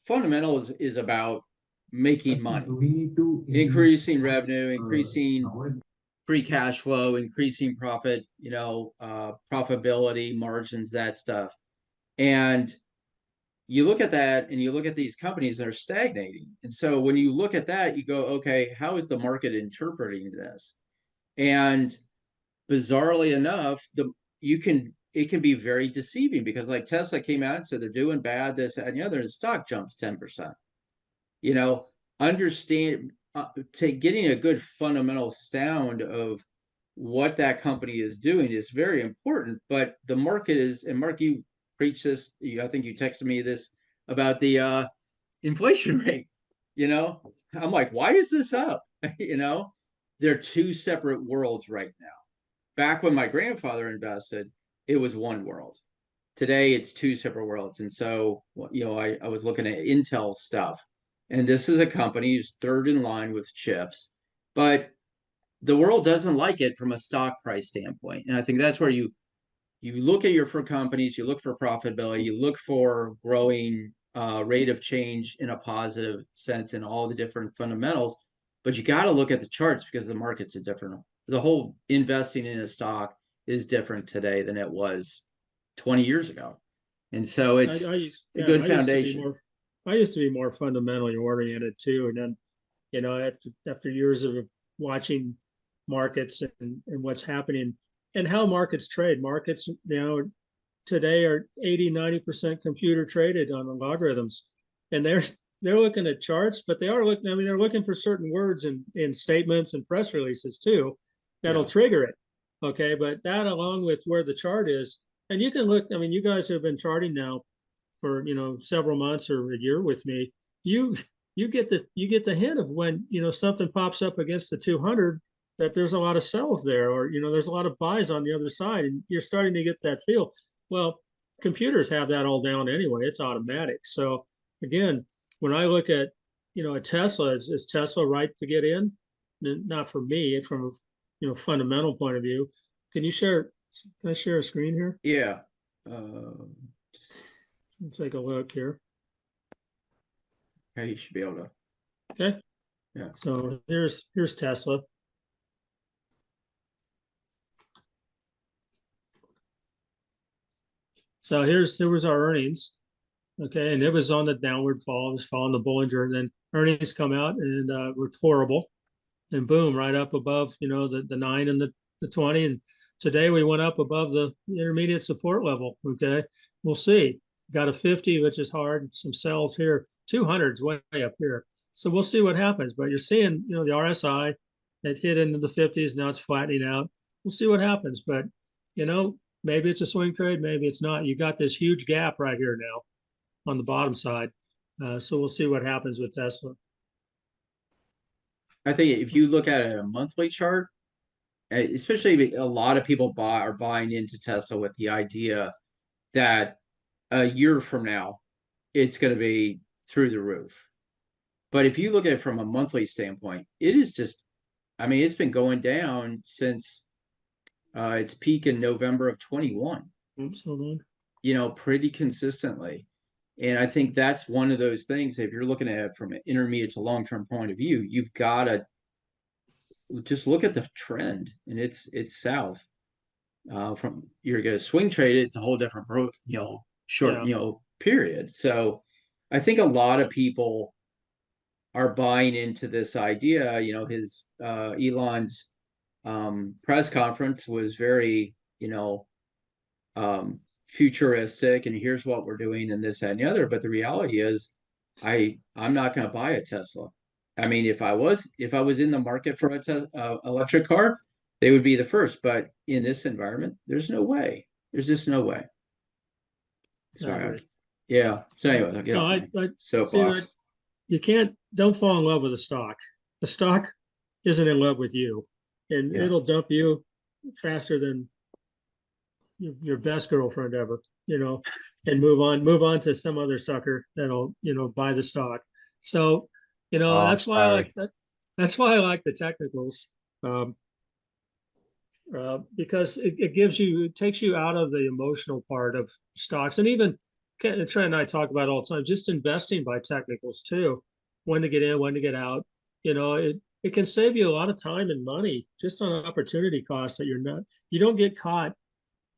fundamentals is about making money, increasing revenue, increasing free cash flow, increasing profit, profitability, margins, that stuff. And you look at that and you look at these companies that are stagnating. And so when you look at that, you go, okay, how is the market interpreting this? And bizarrely enough, it can be very deceiving because like Tesla came out and said they're doing bad, this, that, and the other, and the stock jumps 10%. You know, understand to getting a good fundamental sound of what that company is doing is very important. But the market is, and Mark, you preach this. I think you texted me this about the inflation rate. I'm like, why is this up? They're two separate worlds right now. Back when my grandfather invested, it was one world. Today, it's two separate worlds. And so, I was looking at Intel stuff, and this is a company who's third in line with chips, but the world doesn't like it from a stock price standpoint. And I think that's where you look at your for companies, you look for profitability, you look for growing rate of change in a positive sense in all the different fundamentals, but you got to look at the charts because the market's the whole investing in a stock is different today than it was 20 years ago. And so it's a good foundation. I used to be more fundamentally oriented too. And then, after years of watching markets and what's happening and how markets trade, markets today are 80-90% computer traded on the logarithms, and they're looking at charts, but they are looking, they're looking for certain words in statements and press releases too that'll trigger it. Okay, but that along with where the chart is, and you can look, you guys have been charting now for several months or a year with me. You get the hint of when something pops up against the 200 that there's a lot of sells there, or there's a lot of buys on the other side, and you're starting to get that feel. Well, computers have that all down anyway. It's automatic. So again, when I look at a Tesla, is Tesla right to get in? Not for me, from a fundamental point of view. Can I share a screen here? Yeah. Let's take a look here. Yeah, you should be able to. Okay. Yeah. So here's Tesla. So here was our earnings. Okay, and it was on the downward fall. It was following the Bollinger, and then earnings come out and were horrible. And boom, right up above, the 9 and the 20. And today we went up above the intermediate support level. Okay, we'll see. Got a 50, which is hard. Some sells here. 200's way up here. So we'll see what happens. But you're seeing, the RSI that hit into the 50s. Now it's flattening out. We'll see what happens. But, maybe it's a swing trade. Maybe it's not. You got this huge gap right here now on the bottom side. So we'll see what happens with Tesla. I think if you look at a monthly chart, especially a lot of people are buying into Tesla with the idea that a year from now, it's going to be through the roof. But if you look at it from a monthly standpoint, it is just, it's been going down since its peak in November of 21. Oops, hold on. Pretty consistently. And I think that's one of those things, if you're looking at it from an intermediate to long-term point of view, you've got to just look at the trend, and it's south. From you're going to swing trade, it's a whole different short, period. So I think a lot of people are buying into this idea. His Elon's press conference was very, futuristic, and here's what we're doing and this, that, and the other. But the reality is, I'm not going to buy a Tesla. I mean, if I was in the market for a electric car, they would be the first. But in this environment, there's no way. There's just no way. Sorry. Yeah. So anyway, I'll get No, off I my see soapbox. that don't fall in love with the stock. The stock isn't in love with you, and Yeah. it'll dump you faster than your best girlfriend ever, and move on to some other sucker that'll, buy the stock. So, Oh, I'm that's why I like sorry. that. That's why I like the technicals. Because it takes you out of the emotional part of stocks. And even Trent and I talk about it all the time, just investing by technicals too, when to get in, when to get out. It can save you a lot of time and money just on opportunity costs that you don't get caught,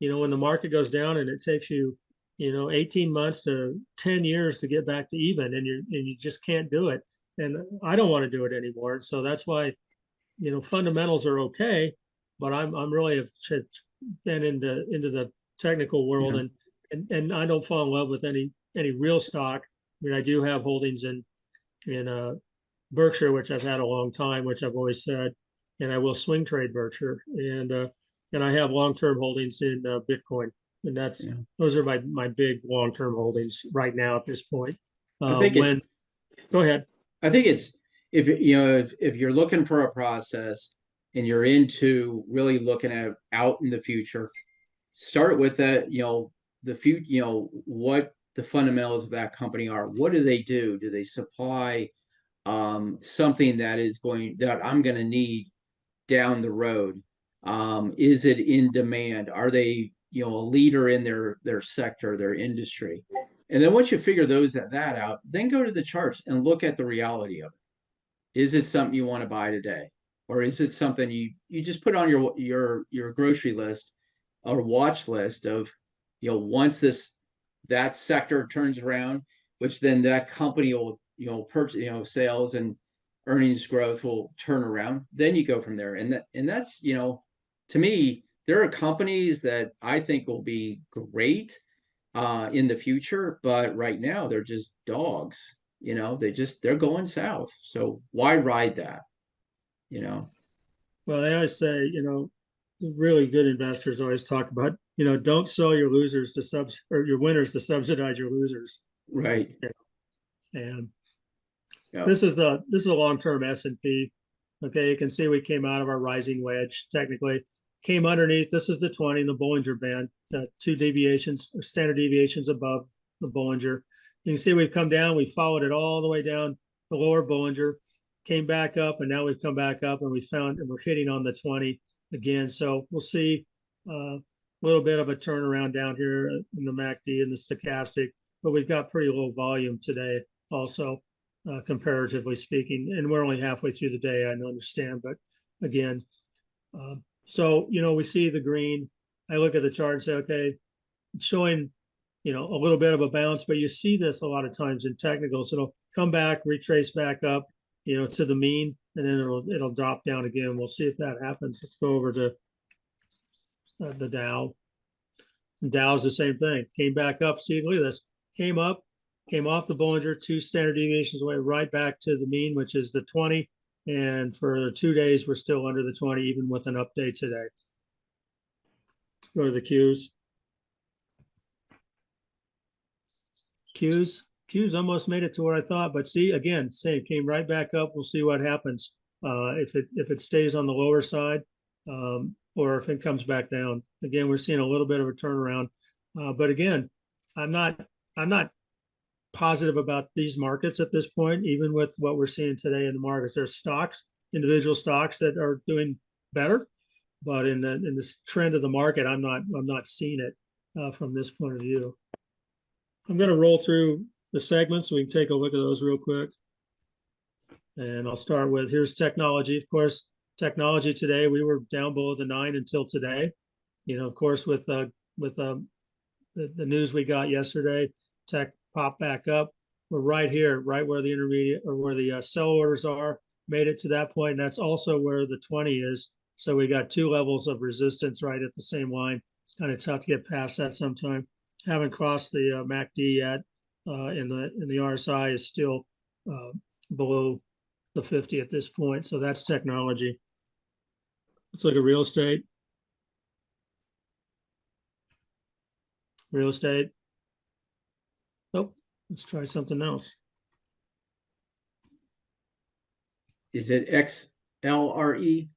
when the market goes down and it takes you, 18 months to 10 years to get back to even, and you just can't do it. And I don't want to do it anymore. So that's why, fundamentals are okay, but I'm really have been into the technical world, Yeah. and I don't fall in love with any real stock. I mean, I do have holdings in Berkshire, which I've had a long time, which I've always said, and I will swing trade Berkshire, and I have long-term holdings in Bitcoin, and Yeah. those are my big long-term holdings right now at this point. I think Go ahead. I think it's if you're looking for a process and you're into really looking at out in the future, start with that. The future. What the fundamentals of that company are. What do they do? Do they supply something that I'm going to need down the road? Is it in demand? Are they a leader in their sector, their industry? And then once you figure that out, then go to the charts and look at the reality of it. Is it something you want to buy today, or is it something you just put on your grocery list or watch list of, once that sector turns around, which then that company will purchase, sales and earnings growth will turn around. Then you go from there, and that's to me, there are companies that I think will be great in the future, but right now they're just dogs. They're going south. So why ride that? Well, they always say, really good investors always talk about, don't sell your losers or your winners to subsidize your losers. Right. And Yeah. this is a long-term S&P. Okay, you can see we came out of our rising wedge. Technically, came underneath. This is the 20 in the Bollinger Band, 2 deviations or standard deviations above the Bollinger. You can see we've come down. We followed it all the way down the lower Bollinger, came back up, and now we've come back up, and we're hitting on the 20 again. So we'll see a little bit of a turnaround down here in the MACD and the stochastic, but we've got pretty low volume today also. Comparatively speaking, and we're only halfway through the day, I understand, but again, so we see the green. I look at the chart and say, okay, it's showing a little bit of a bounce, but you see this a lot of times in technicals. It'll come back, retrace back up, to the mean, and then it'll drop down again. We'll see if that happens. Let's go over to the Dow. Dow's the same thing. Came back up. See, look at this. Came up, came off the Bollinger, 2 standard deviations away, right back to the mean, which is the 20. And for 2 days, we're still under the 20, even with an update today. Let's go to the Qs. Qs almost made it to where I thought, but see, again, same, came right back up. We'll see what happens if it stays on the lower side, or if it comes back down. Again, we're seeing a little bit of a turnaround, but again, I'm not positive about these markets at this point, even with what we're seeing today in the markets. There's individual stocks that are doing better, but in this trend of the market, I'm not seeing it from this point of view. I'm going to roll through the segments so we can take a look at those real quick. And I'll start with, here's technology. Of course, technology today, we were down below the 9 until today. Of course, with the news we got yesterday, tech pop back up. We're right here, right where the intermediate or where the sell orders are, made it to that point. And that's also where the 20 is. So we got two levels of resistance right at the same line. It's kind of tough to get past that sometime. Haven't crossed the MACD yet. And the RSI is still below the 50 at this point. So that's technology. Let's look at real estate. Real estate. Oh, let's try something else. Is it XLRE?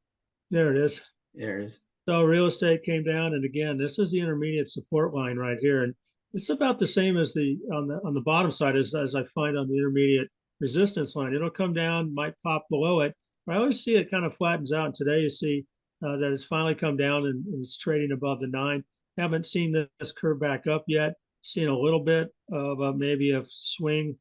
There it is. There it is. So real estate came down, and again, this is the intermediate support line right here, and it's about the same as the on the bottom side as I find on the intermediate resistance line. It'll come down, might pop below it, but I always see it kind of flattens out. And today you see that it's finally come down and it's trading above the 9. Haven't seen this curve back up yet. Seen a little bit of maybe a swing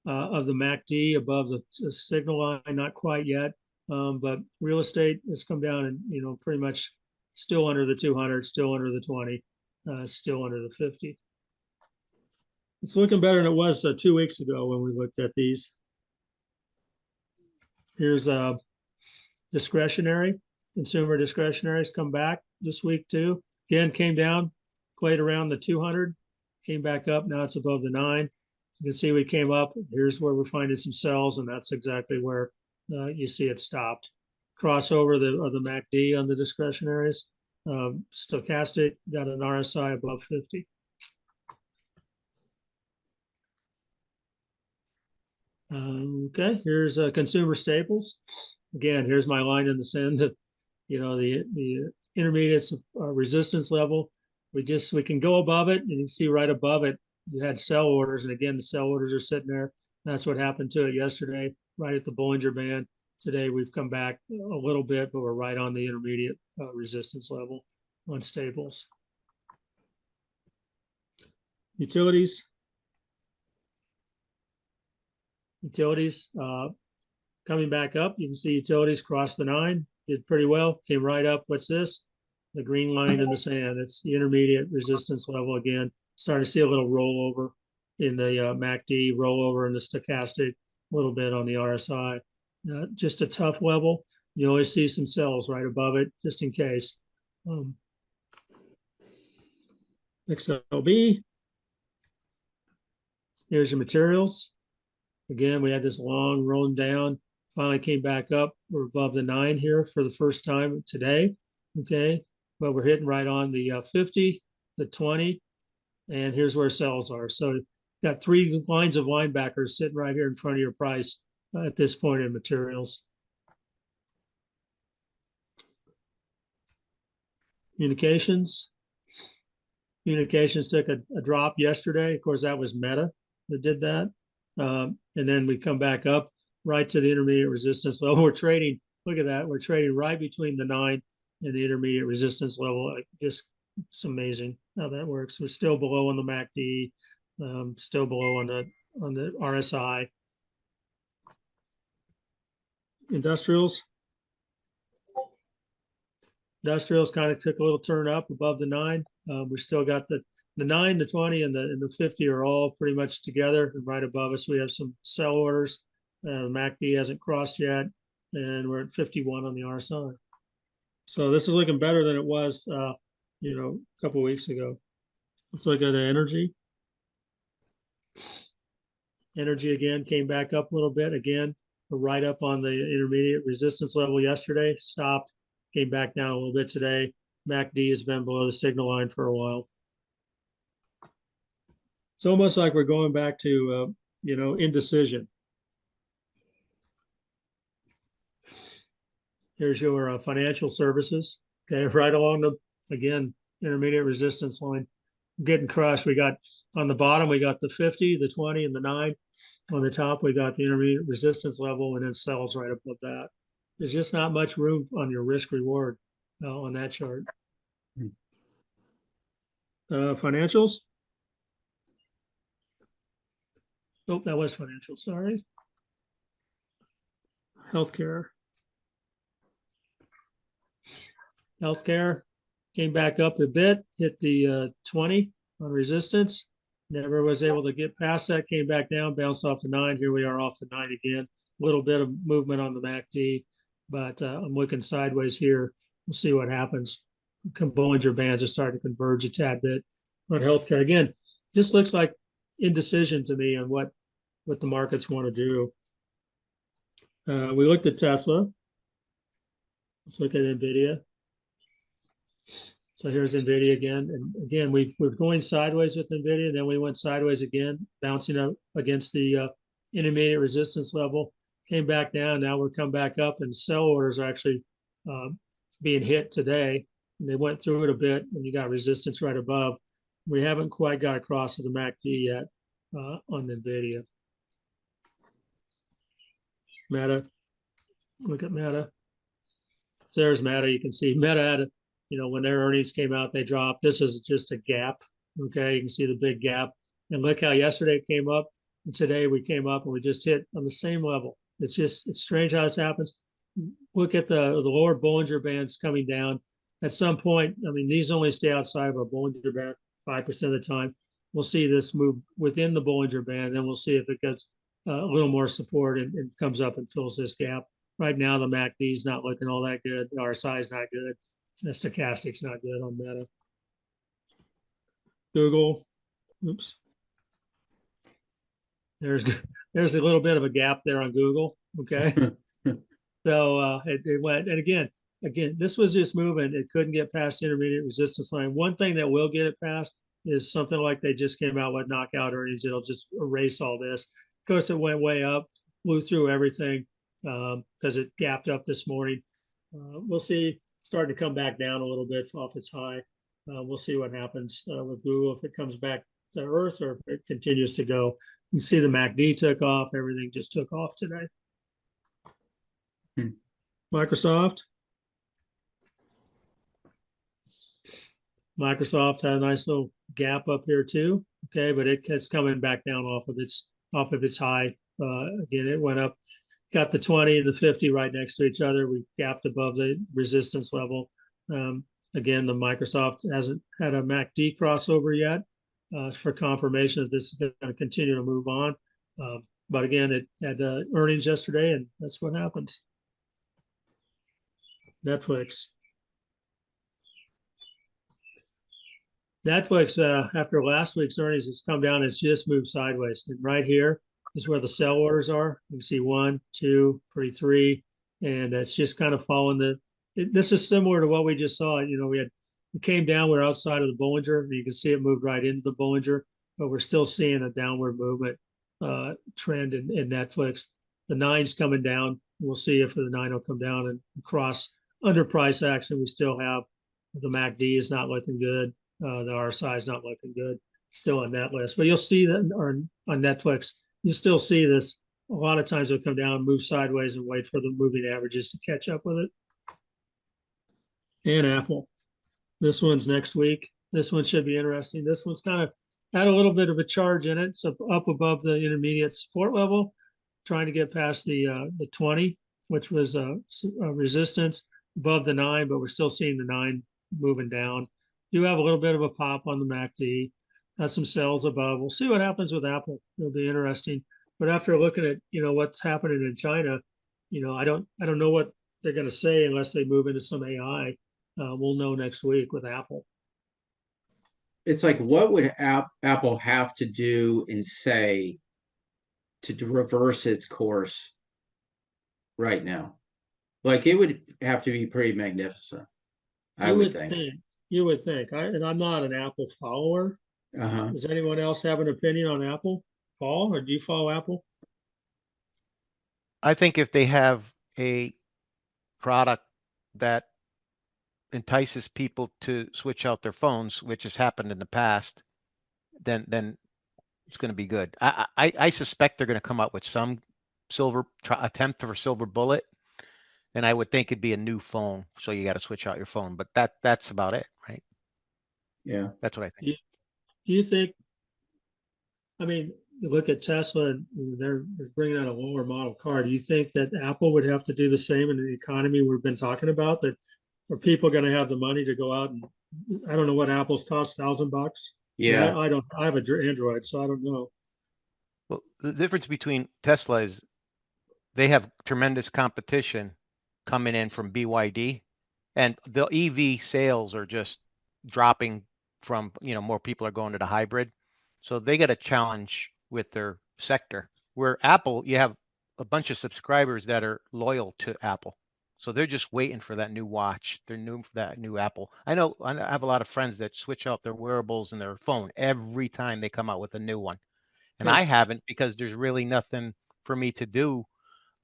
of the MACD above the signal line, not quite yet. But real estate has come down and, pretty much still under the 200, still under the 20, still under the 50. It's looking better than it was 2 weeks ago when we looked at these. Here's discretionary. Consumer discretionary has come back this week too. Again, came down, played around the 200, came back up. Now it's above the 9. You can see we came up. Here's where we're finding some sells, and that's exactly where you see it stopped. Crossover the MACD on the discretionaries. Stochastic got an RSI above 50. Okay, here's consumer staples. Again, here's my line in the sand that, the intermediate resistance level. We can go above it, and you can see right above it, you had sell orders. And again, the sell orders are sitting there. That's what happened to it yesterday, right at the Bollinger Band. Today, we've come back a little bit, but we're right on the intermediate resistance level on staples. Utilities. Utilities coming back up. You can see utilities crossed the 9, did pretty well, came right up. What's this? The green line in the sand. It's the intermediate resistance level again. Starting to see a little rollover in the MACD, rollover in the stochastic, a little bit on the RSI. Just a tough level. You always see some sells right above it, just in case. XLB. Here's your materials. Again, we had this long rolling down, finally came back up. We're above the 9 here for the first time today. Okay, but we're hitting right on the 50, the 20, and here's where sells are. So got 3 lines of linebackers sitting right here in front of your price at this point in materials. Communications. Communications took a drop yesterday. Of course, that was Meta that did that. And then we come back up right to the intermediate resistance level. We're trading, look at that. We're trading right between the 9 and the intermediate resistance level. It's amazing how that works. We're still below on the MACD, still below on the RSI. Industrials. Industrials kind of took a little turn up above the 9. We still got the 9, the 20, and the 50 are all pretty much together. And right above us, we have some sell orders. MACD hasn't crossed yet, and we're at 51 on the RSI. So this is looking better than it was, a couple of weeks ago. Let's look at energy. Energy again came back up a little bit. Again, we're right up on the intermediate resistance level yesterday. Stopped, came back down a little bit today. MACD has been below the signal line for a while. It's almost like we're going back to, indecision. Here's your financial services. Okay, right along the, again, intermediate resistance line. Getting crushed. We got on the bottom, we got the 50, the 20, and the 9. On the top, we got the intermediate resistance level, and then sells right above that. There's just not much room on your risk reward on that chart. Financials. Oh, that was financial. Sorry. Healthcare. Healthcare came back up a bit, hit the 20 on resistance, Never was able to get past that, came back down, bounced off to 9. Here we are off to 9 again. A little bit of movement on the MACD, but I'm looking sideways here. We'll see what happens. Bollinger Bands are starting to converge a tad bit on healthcare. Again, just looks like indecision to me on what the markets want to do. We looked at Tesla. Let's look at NVIDIA. So here's NVIDIA again. And again, we're going sideways with NVIDIA. Then we went sideways again, bouncing up against the intermediate resistance level, came back down. Now we're come back up, and sell orders are actually being hit today. And they went through it a bit, and you got resistance right above. We haven't quite got across to the MACD yet on NVIDIA. Meta, look at Meta. So there's Meta. You can see Meta had, when their earnings came out, they dropped. This is just a gap. Okay, you can see the big gap. And look how yesterday it came up, and today we came up and we just hit on the same level. It's strange how this happens. Look at the lower Bollinger Bands coming down. At some point, I mean, these only stay outside of a Bollinger Band 5% of the time. We'll see this move within the Bollinger Band, and we'll see if it gets a little more support and comes up and fills this gap. Right now, the MACD is not looking all that good. The RSI is not good. The stochastic's not good on Meta. Google, oops. There's a little bit of a gap there on Google. Okay, so it went, and again, this was just moving. It couldn't get past intermediate resistance line. One thing that will get it past is something like they just came out with knockout earnings. It'll just erase all this. Of course, it went way up, blew through everything because it gapped up this morning. We'll see. Starting to come back down a little bit off its high. We'll see what happens with Google, if it comes back to earth or if it continues to go. You see the MACD took off. Everything just took off today. Microsoft. Microsoft had a nice little gap up here too. Okay, but it's coming back down off of its high. Again, it went up, got the 20 and the 50 right next to each other. We gapped above the resistance level. Again, the Microsoft hasn't had a MACD crossover yet for confirmation that this is going to continue to move on. But again, it had earnings yesterday, and that's what happens. Netflix, after last week's earnings, it's come down. It's just moved sideways. And right here is where the sell orders are. You can see 1, 2, 3, and it's just kind of following this is similar to what we just saw. We came down, we're outside of the Bollinger, and you can see it moved right into the Bollinger, but we're still seeing a downward movement trend in Netflix. The 9's coming down. We'll see if the 9 will come down and cross under price action. We still have the MACD is not looking good. The RSI is not looking good. Still on that list, but you'll see that on Netflix, you still see this. A lot of times it'll come down, move sideways, and wait for the moving averages to catch up with it. And Apple. This one's next week. This one should be interesting. This one's kind of had a little bit of a charge in it. So up above the intermediate support level, trying to get past the 20, which was a resistance above the 9, but we're still seeing the 9 moving down. Do have a little bit of a pop on the MACD. Got some sells above. We'll see what happens with Apple. It'll be interesting. But after looking at what's happening in China, I don't know what they're going to say unless they move into some AI. We'll know next week with Apple. It's like, what would Apple have to do and say to reverse its course right now? Like, it would have to be pretty magnificent, I would think. You would think. And I'm not an Apple follower. Does anyone else have an opinion on Apple, Paul, or do you follow Apple? I think if they have a product that entices people to switch out their phones, which has happened in the past, then it's going to be good. I suspect they're going to come out with some attempt for silver bullet, and I would think it'd be a new phone, so you got to switch out your phone. But that's about it, right? Yeah, that's what I think. Do you think? I mean, you look at Tesla, and they're bringing out a lower model car. Do you think that Apple would have to do the same in the economy we've been talking about? That are people going to have the money to go out and, I don't know what Apple's cost, $1,000? Yeah. I don't, I have a Android, so I don't know. Well, the difference between Tesla is they have tremendous competition coming in from BYD, and the EV sales are just dropping from, more people are going to the hybrid. So they got a challenge with their sector. Where Apple, you have a bunch of subscribers that are loyal to Apple. So they're just waiting for that new watch, that new Apple. I know I have a lot of friends that switch out their wearables and their phone every time they come out with a new one. And Yeah. I haven't, because there's really nothing for me to do.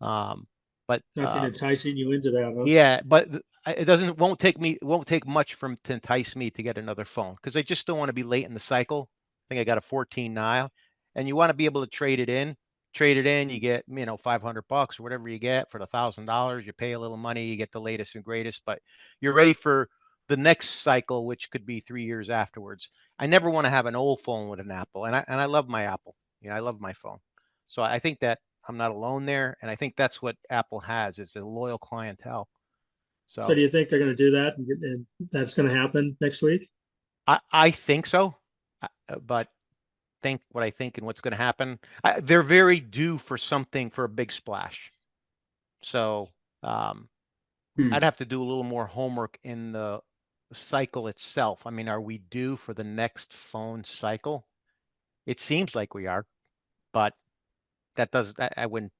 Um, but Nothing enticing you into that, huh? yeah, but it won't take much to entice me to get another phone, because I just don't want to be late in the cycle. I think I got a 14 now, and you want to be able to trade it in. Trade it in, you get, $500 or whatever you get for the $1,000. You pay a little money, you get the latest and greatest, but you're ready for the next cycle, which could be 3 years afterwards. I never want to have an old phone with an Apple, and I love my Apple. I love my phone. So I think that I'm not alone there, and I think that's what Apple has, is a loyal clientele. So So do you think they're going to do that and that's going to happen next week? I think so, but think what I think and what's going to happen. They're very due for something, for a big splash. So Hmm. I'd have to do a little more homework in the cycle itself. I mean, are we due for the next phone cycle? It seems like we are, but I wouldn't,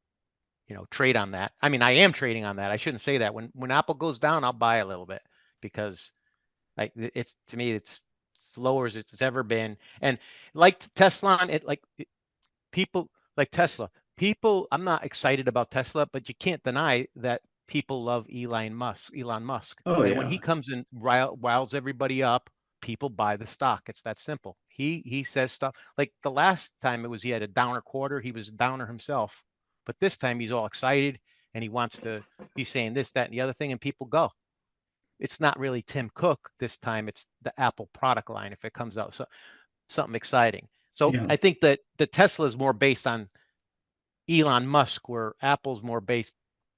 trade on that. I mean, I am trading on that. I shouldn't say that. When Apple goes down, I'll buy a little bit, because it's, to me, it's slower as it's ever been. And like Tesla, people like Tesla. People, I'm not excited about Tesla, but you can't deny that people love Elon Musk. Oh And when yeah. he comes and riles everybody up, people buy the stock. It's that simple. He says stuff like the last time he had a downer quarter, he was a downer himself. But this time he's all excited and he's saying this, that, and the other thing, and people go. It's not really Tim Cook this time. It's the Apple product line if it comes out. So something exciting. So Yeah. I think that the Tesla is more based on Elon Musk, where Apple's more based.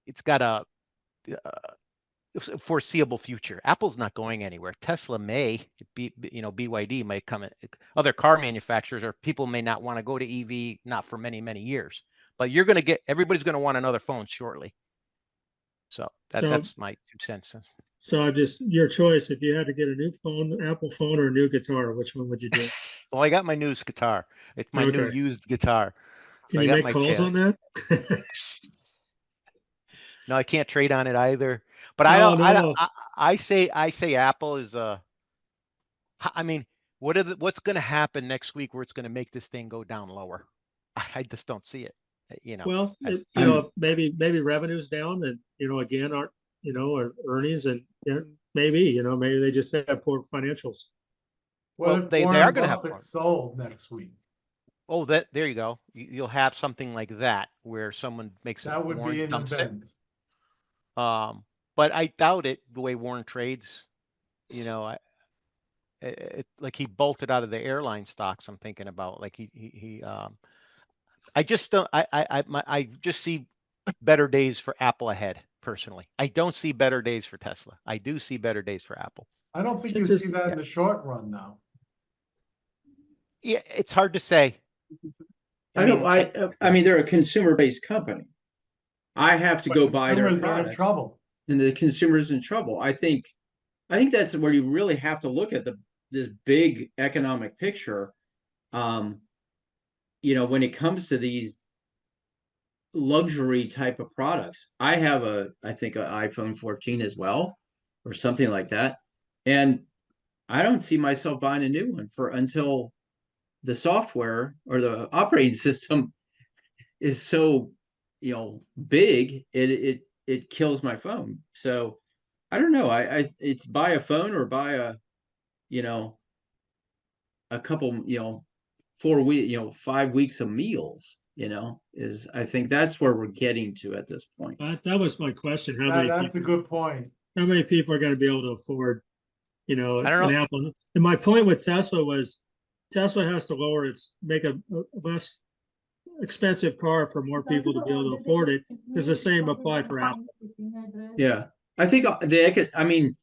It's got a foreseeable future. Apple's not going anywhere. Tesla may be, BYD might come in. Other car manufacturers or people may not want to go to EV, not for many, many years. But everybody's going to want another phone shortly. So So, that's my 2 cents. so I'm just your choice. If you had to get a new phone, Apple phone or a new guitar, which one would you do? Well, I got my new guitar. It's my new Okay. used guitar. So Can I you got make my calls on that? No, I can't trade on it either. But Oh no. I say Apple is I mean, what's going to happen next week where it's going to make this thing go down lower? I just don't see it. You know, Well, I, I'm maybe revenue's down and again aren't or earnings and maybe they just have poor financials. What well, if they are Warren going to have Buffett more. sold next week? Oh, there you go. You'll have something like that where someone makes That would be Warren an dumps it. event. But I doubt it the way Warren trades. You know, like he bolted out of the airline stocks. I'm thinking about like I just don't. I just see better days for Apple ahead. Personally, I don't see better days for Tesla. I do see better days for Apple. I don't think So you see just that Yeah, in the short run now. yeah. It's hard to say. I I don't mean, I mean they're a consumer based company. I have to But go buy their consumers are in products trouble. and the consumer's in trouble. I think that's where you really have to look at this big economic picture. Um, when it comes to these luxury type of products. I have I think an iPhone 14 as well, or something like that. And I don't see myself buying a new one until the software or the operating system is so, big, it kills my phone. So I don't know. It's buy a phone or buy you know, a couple, 4 week, 5 weeks of meals, is I think that's where we're getting to at this point. that was my question. That's a good point. How many people are going to be able to afford, I don't an know. Apple? And my point with Tesla was Tesla has to make a less expensive car for more people to be able to afford it. Does the same apply for Apple? Yeah. I think I mean,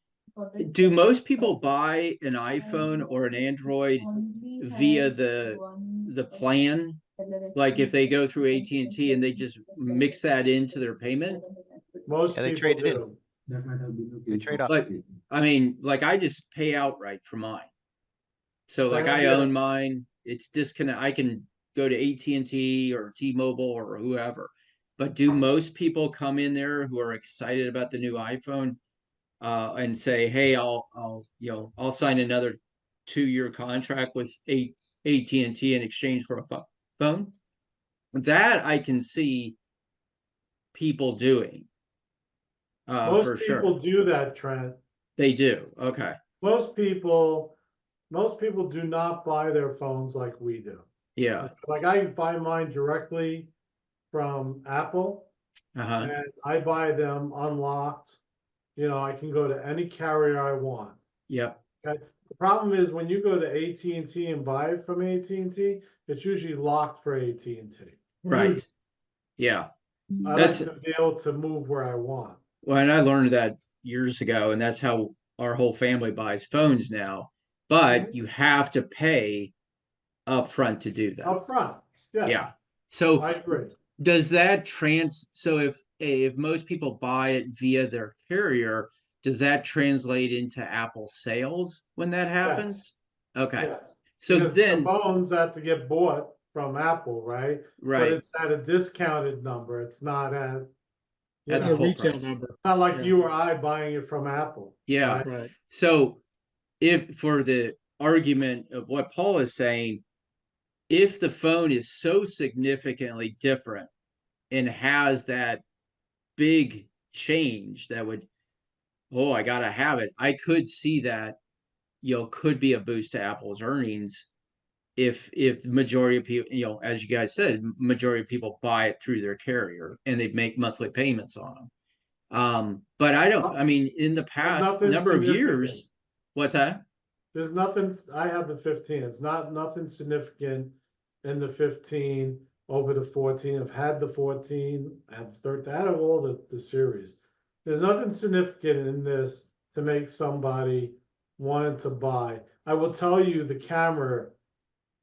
do most people buy an iPhone or an Android via the plan? Like if they go through AT&T and they just mix that into their payment? Most Yeah, they people trade it in. do. They trade off. Like, I mean, like I just pay outright for mine. So like Same I here. own mine. It's disconnect. I can go to AT&T or T-Mobile or whoever. But do most people come in there who are excited about the new iPhone and say, "Hey, I'll sign another 2-year contract with AT&T in exchange for a phone"? That I can see people doing for Most sure. people do that, Trent. They do. Okay. Most people do not buy their phones like we do. Yeah. Like I buy mine directly from Apple Uh-huh. and I buy them unlocked. You know, I can go to any carrier I want. Yep. Okay. The problem is when you go to AT&T and buy it from AT&T, it's usually locked for AT&T. Right. Yeah. I That's like to be able to move where I want. well, and I learned that years ago, and that's how our whole family buys phones now. But you have to pay up front to do that. Up front. Yeah, Yeah. So I agree. does that so if most people buy it via their carrier, does that translate into Apple sales when that happens? Okay. Yes. So Because the then, phones have to get bought from Apple, right? But right, it's at a discounted number. It's not at, you at the know, A full retail price. number, not like Yeah. you or I buying it from Apple. Yeah. right? right? So if for the argument of what Paul is saying, if the phone is so significantly different and has that big change that would, oh, I gotta have it, I could see that, could be a boost to Apple's earnings if majority of people, as you guys said, majority of people buy it through their carrier and they make monthly payments on them. But I mean, in the There's past nothing number of significant. years, what's that? There's nothing, I have the 15. It's not nothing significant in the 15 over the 14. I've had the 14, I have the 13, I have all the series. There's nothing significant in this to make somebody want to buy. I will tell you the camera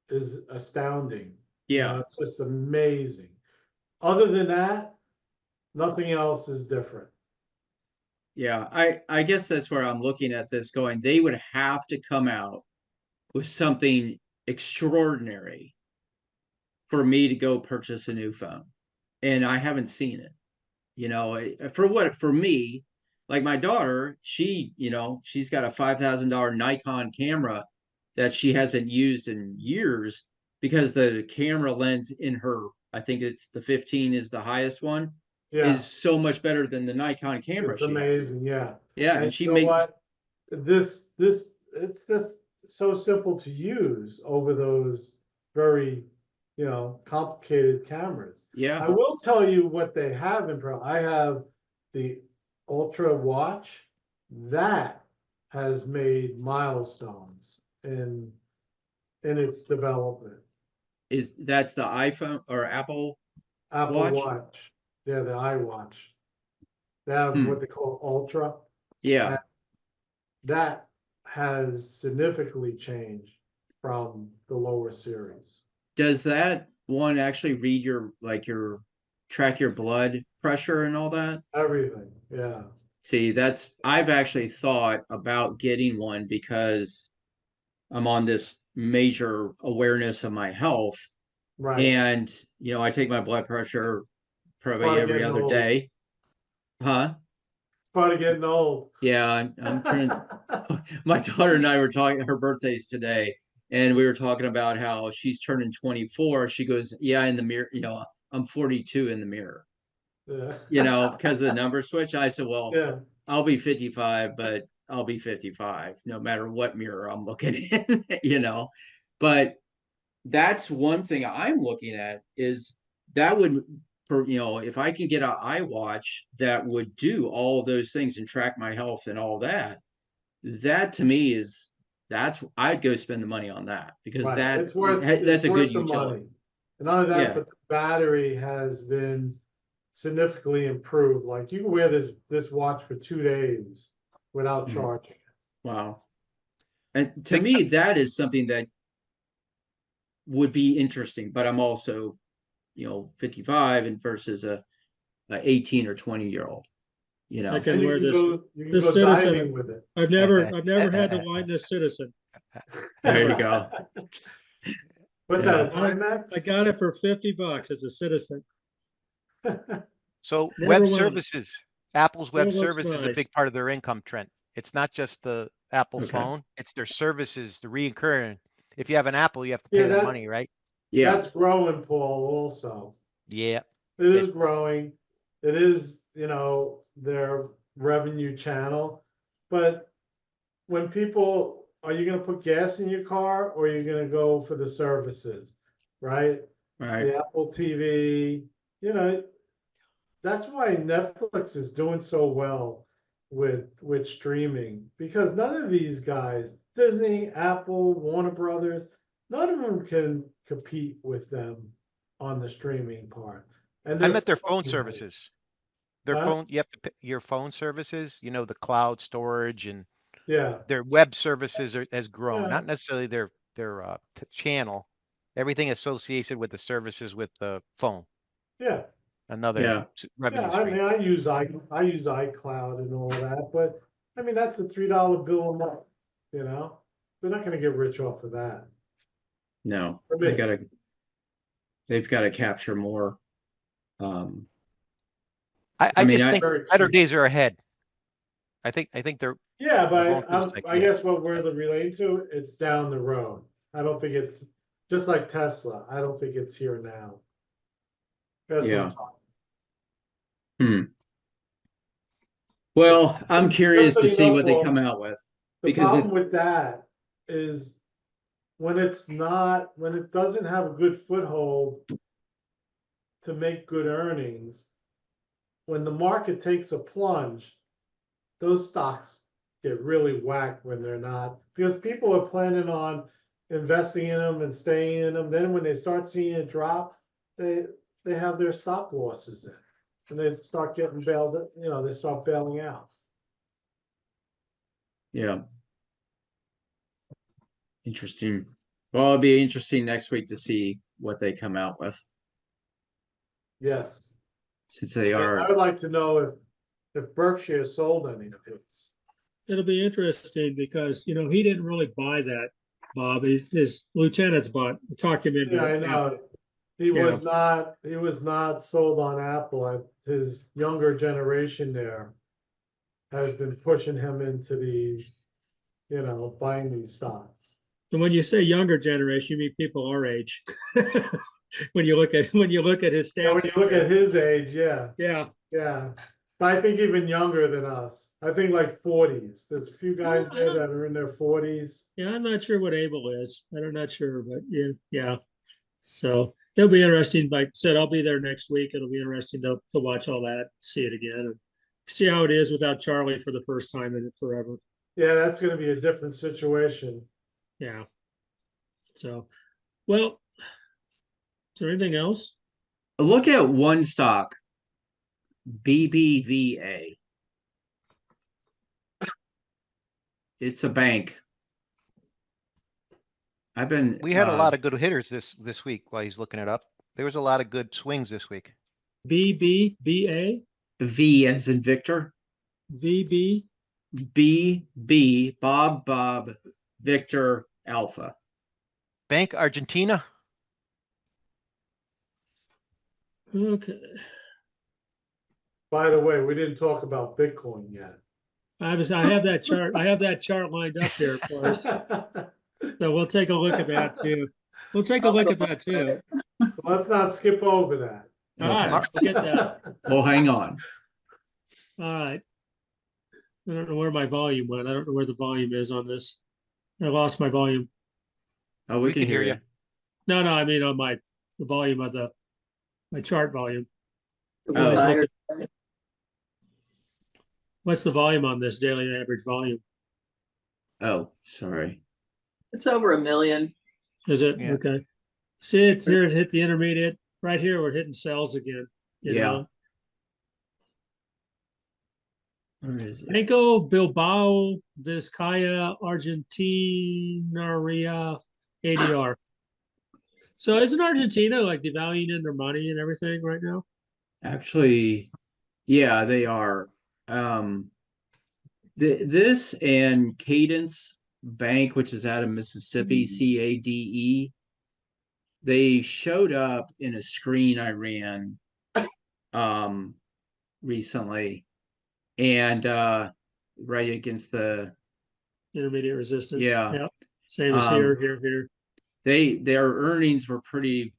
is astounding. Yeah. It's just amazing. Other than that, nothing else is different. Yeah, I guess that's where I'm looking at this going. They would have to come out with something extraordinary for me to go purchase a new phone. And I haven't seen it. For me, like my daughter, she's got a $5,000 Nikon camera that she hasn't used in years because the camera lens in her, I think it's the 15 is the highest one, Yeah, is so much better than the Nikon camera it's she has. amazing. Yeah. Yeah, And and she you know made what? It's just so simple to use over those very, complicated cameras. I yeah, will tell you what they have I have the Ultra watch that has made milestones in its development. that's the iPhone or Apple Apple Watch? Watch, yeah, the iWatch. They have Hmm. what they call Ultra. Yeah. That has significantly changed from the lower series. Does that one actually read your track your blood pressure and all that? Everything, yeah. See, I've actually thought about getting one because I'm on this major awareness of my health. Right. And, I take my blood pressure Part probably of every getting other old. day. Huh? It's part of getting old. Yeah, I'm turning. My daughter and I were talking, her birthday's today, and we were talking about how she's turning 24. She goes, "Yeah, in the mirror, I'm 42 in the mirror, Yeah. because of the number switch." I said, "Well, Yeah, I'll be 55, but I'll be 55 no matter what mirror I'm looking in." But that's one thing I'm looking at is that would, if I can get an iWatch that would do all of those things and track my health and all that, that to me I'd go spend the money on that because right. that's It's a good worth the utility. money. And not only that, Yeah. but the battery has been significantly improved. Like you can wear this watch for 2 days without Mhm. charging it. Wow. And to Big me, that is something that would be interesting, but I'm also, 55 and versus a 18 or 20-year-old, you I know. can And wear this, you can the go Citizen. diving with it. I've never had to wind this Citizen. There you go. What's Yeah. that, a Timex? I got it for $50 as a Citizen. So Never web wound. services, Apple's Still web looks service is a nice. big part of their income, Trent. It's not just the Apple Okay. phone, it's their services, the reoccurring. If you have an Apple, you have to Yeah, pay them that- money, right? Yeah. That's growing, Paul, also. Yeah. It is growing. It is, their revenue channel. But when people, are you gonna put gas in your car or are you gonna go for the services, right? Right. The Apple TV, you know, that's why Netflix is doing so well with streaming, because none of these guys, Disney, Apple, Warner Brothers, none of them can compete with them on the streaming part. And I they're meant their phone fucking right. services. Their Huh? phone, you have to pay your phone services, the cloud storage and Yeah, their web services has grown, yeah, not necessarily their channel. Everything associated with the services with the phone, yeah, another Yeah. yeah. revenue I stream. mean, I use iCloud and all that, but I mean, that's a $3 bill a month, you know? They're not gonna get rich off of that. No, For me. they've got to capture more. Um, I I mean, just think Very better cheap. days are ahead. I think they're Yeah, going but through this I guess what we're relating to, it's down the road. I don't think it's just like Tesla. I don't think it's here now. There's some Yeah. time. Well, I'm Just curious so to you see know, what they Paul, come out with the because problem with that is when it doesn't have a good foothold to make good earnings, when the market takes a plunge, those stocks get really whacked when they're not, because people are planning on investing in them and staying in them. Then when they start seeing it drop, they have their stop losses in, and they start getting bailed. They start bailing out. yeah, interesting. Well, it'll be interesting next week to see what they come out with Yes, since they I are. would like to know if Berkshire sold any of its. It'll be interesting because, he didn't really buy that, Bob. His lieutenants talked him into Yeah, I it. know. He Yeah. was not sold on Apple. His younger generation there has been pushing him into these, buying these stocks. And when you say younger generation, you mean people our age. When you look at his Yeah, staff. when you look at his age, yeah, Yeah. yeah. But I think even younger than us. I think like 40s. There's a few guys I there don't- that are in their 40s. Yeah, I'm not sure what Abel is. I'm not sure, but yeah. So it'll be interesting. Like I said, I'll be there next week. It'll be interesting to watch all that, see it again, and see how it is without Charlie for the first time in it forever. Yeah, that's going to be a different situation. Yeah. So, well, is there anything else? Look at one stock, BBVA. It's a bank. We had a lot of good hitters this week while he's looking it up. There was a lot of good swings this week. BBBA, V as in Victor, VB. BB, Bob, Victor, Alpha. Bank Argentina. Okay. By the way, we didn't talk about Bitcoin yet. I have that chart. I have that chart lined up here for us. So we'll take a look at that too. We'll take a look at that too. Let's not skip over that. All right, we'll get that. Well, hang on. All right. I don't know where my volume went. I don't know where the volume is on this. I lost my volume. Oh, we can hear you. No, I mean on the volume of my chart volume. It was Oh. higher. What's the volume on this daily average volume? Oh, sorry. It's over 1 million. Is it? Yeah. Okay. See, it's here. It hit the intermediate. Right here, we're hitting cells again. You Yeah. know? Where is it? Banco Bilbao Vizcaya Argentinaria ADR. So isn't Argentina like devaluing in their money and everything right now? Actually, yeah, they are. This and Cadence Bank, which is out of Mississippi, CADE, they showed up in a screen I ran um recently, and right against the Intermediate resistance. yeah. Yep. Same as here, here. Their earnings were pretty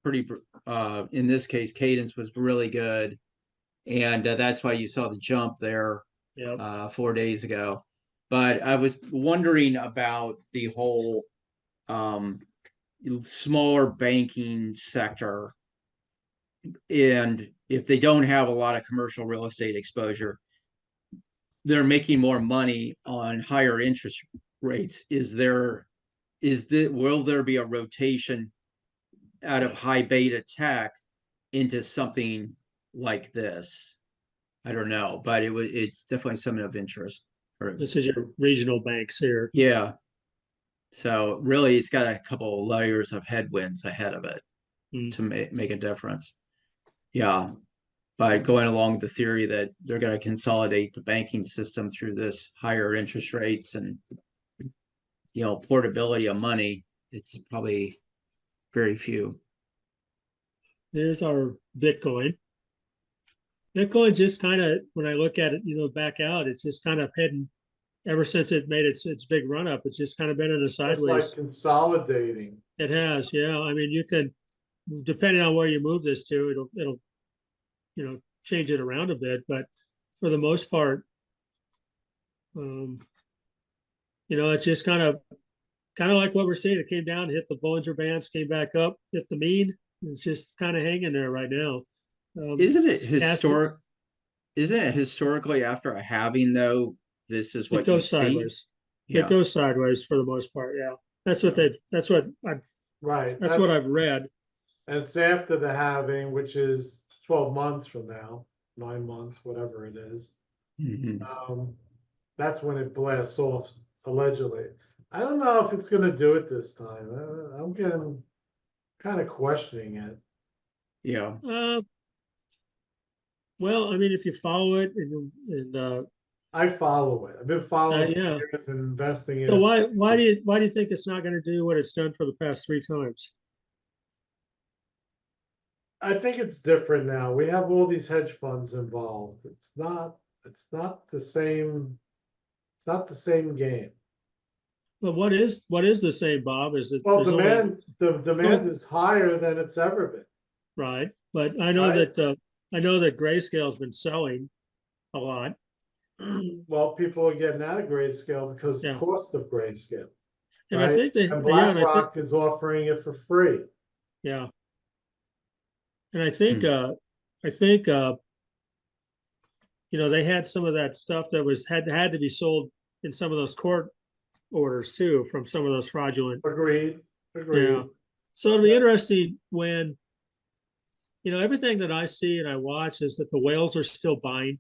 in this case Cadence was really good, and that's why you saw the jump there Yep. 4 days ago. But I was wondering about the whole um, smaller banking sector, and if they don't have a lot of commercial real estate exposure, they're making more money on higher interest rates. Will there be a rotation out of high beta tech into something like this? I don't know, but it's definitely something of interest. This is your regional banks here. Yeah. So really, it's got a couple of layers of headwinds ahead of it to make a difference. Yeah. By going along the theory that they're going to consolidate the banking system through this higher interest rates and portability of money, it's probably very few. Here's our Bitcoin. Bitcoin just kind of, when I look at it, back out, it's just kind of heading ever since it made its big run up. It's just kind of been in a It's sideways. like consolidating. It has, yeah. I mean, you can, depending on where you move this to, it'll change it around a bit, but for the most part, it's just kind of like what we're seeing. It came down, hit the Bollinger Bands, came back up, hit the mean. It's just kind of hanging there right now. Isn't it historic? Isn't it historically after a halving though? This is what it goes you sideways. See? Yeah. It goes sideways for the most part. Yeah, that's what I've read. And it's after the halving, which is 12 months from now, 9 months, whatever it is. That's when it blasts off, allegedly. I don't know if it's going to do it this time. I'm getting kind of questioning it. Yeah. Well, I mean, if you follow it and I follow it. I've been following yeah. for years and investing in So it. why do you think it's not going to do what it's done for the past 3 times? I think it's different now. We have all these hedge funds involved. It's not the same. It's not the same game. But what is the same, Bob? Is it Well, the demand is higher than it's ever been. Right, but I know Right. that Grayscale's been selling a lot. Well, people are getting out of Grayscale because of the Yeah. cost of Grayscale. And Right? I think And BlackRock is offering it for free. yeah. And I think they had some of that stuff that had to be sold in some of those court orders too, from some of those fraudulent. Agreed. Yeah. So it'll be interesting when, everything that I see and I watch is that the whales are still buying.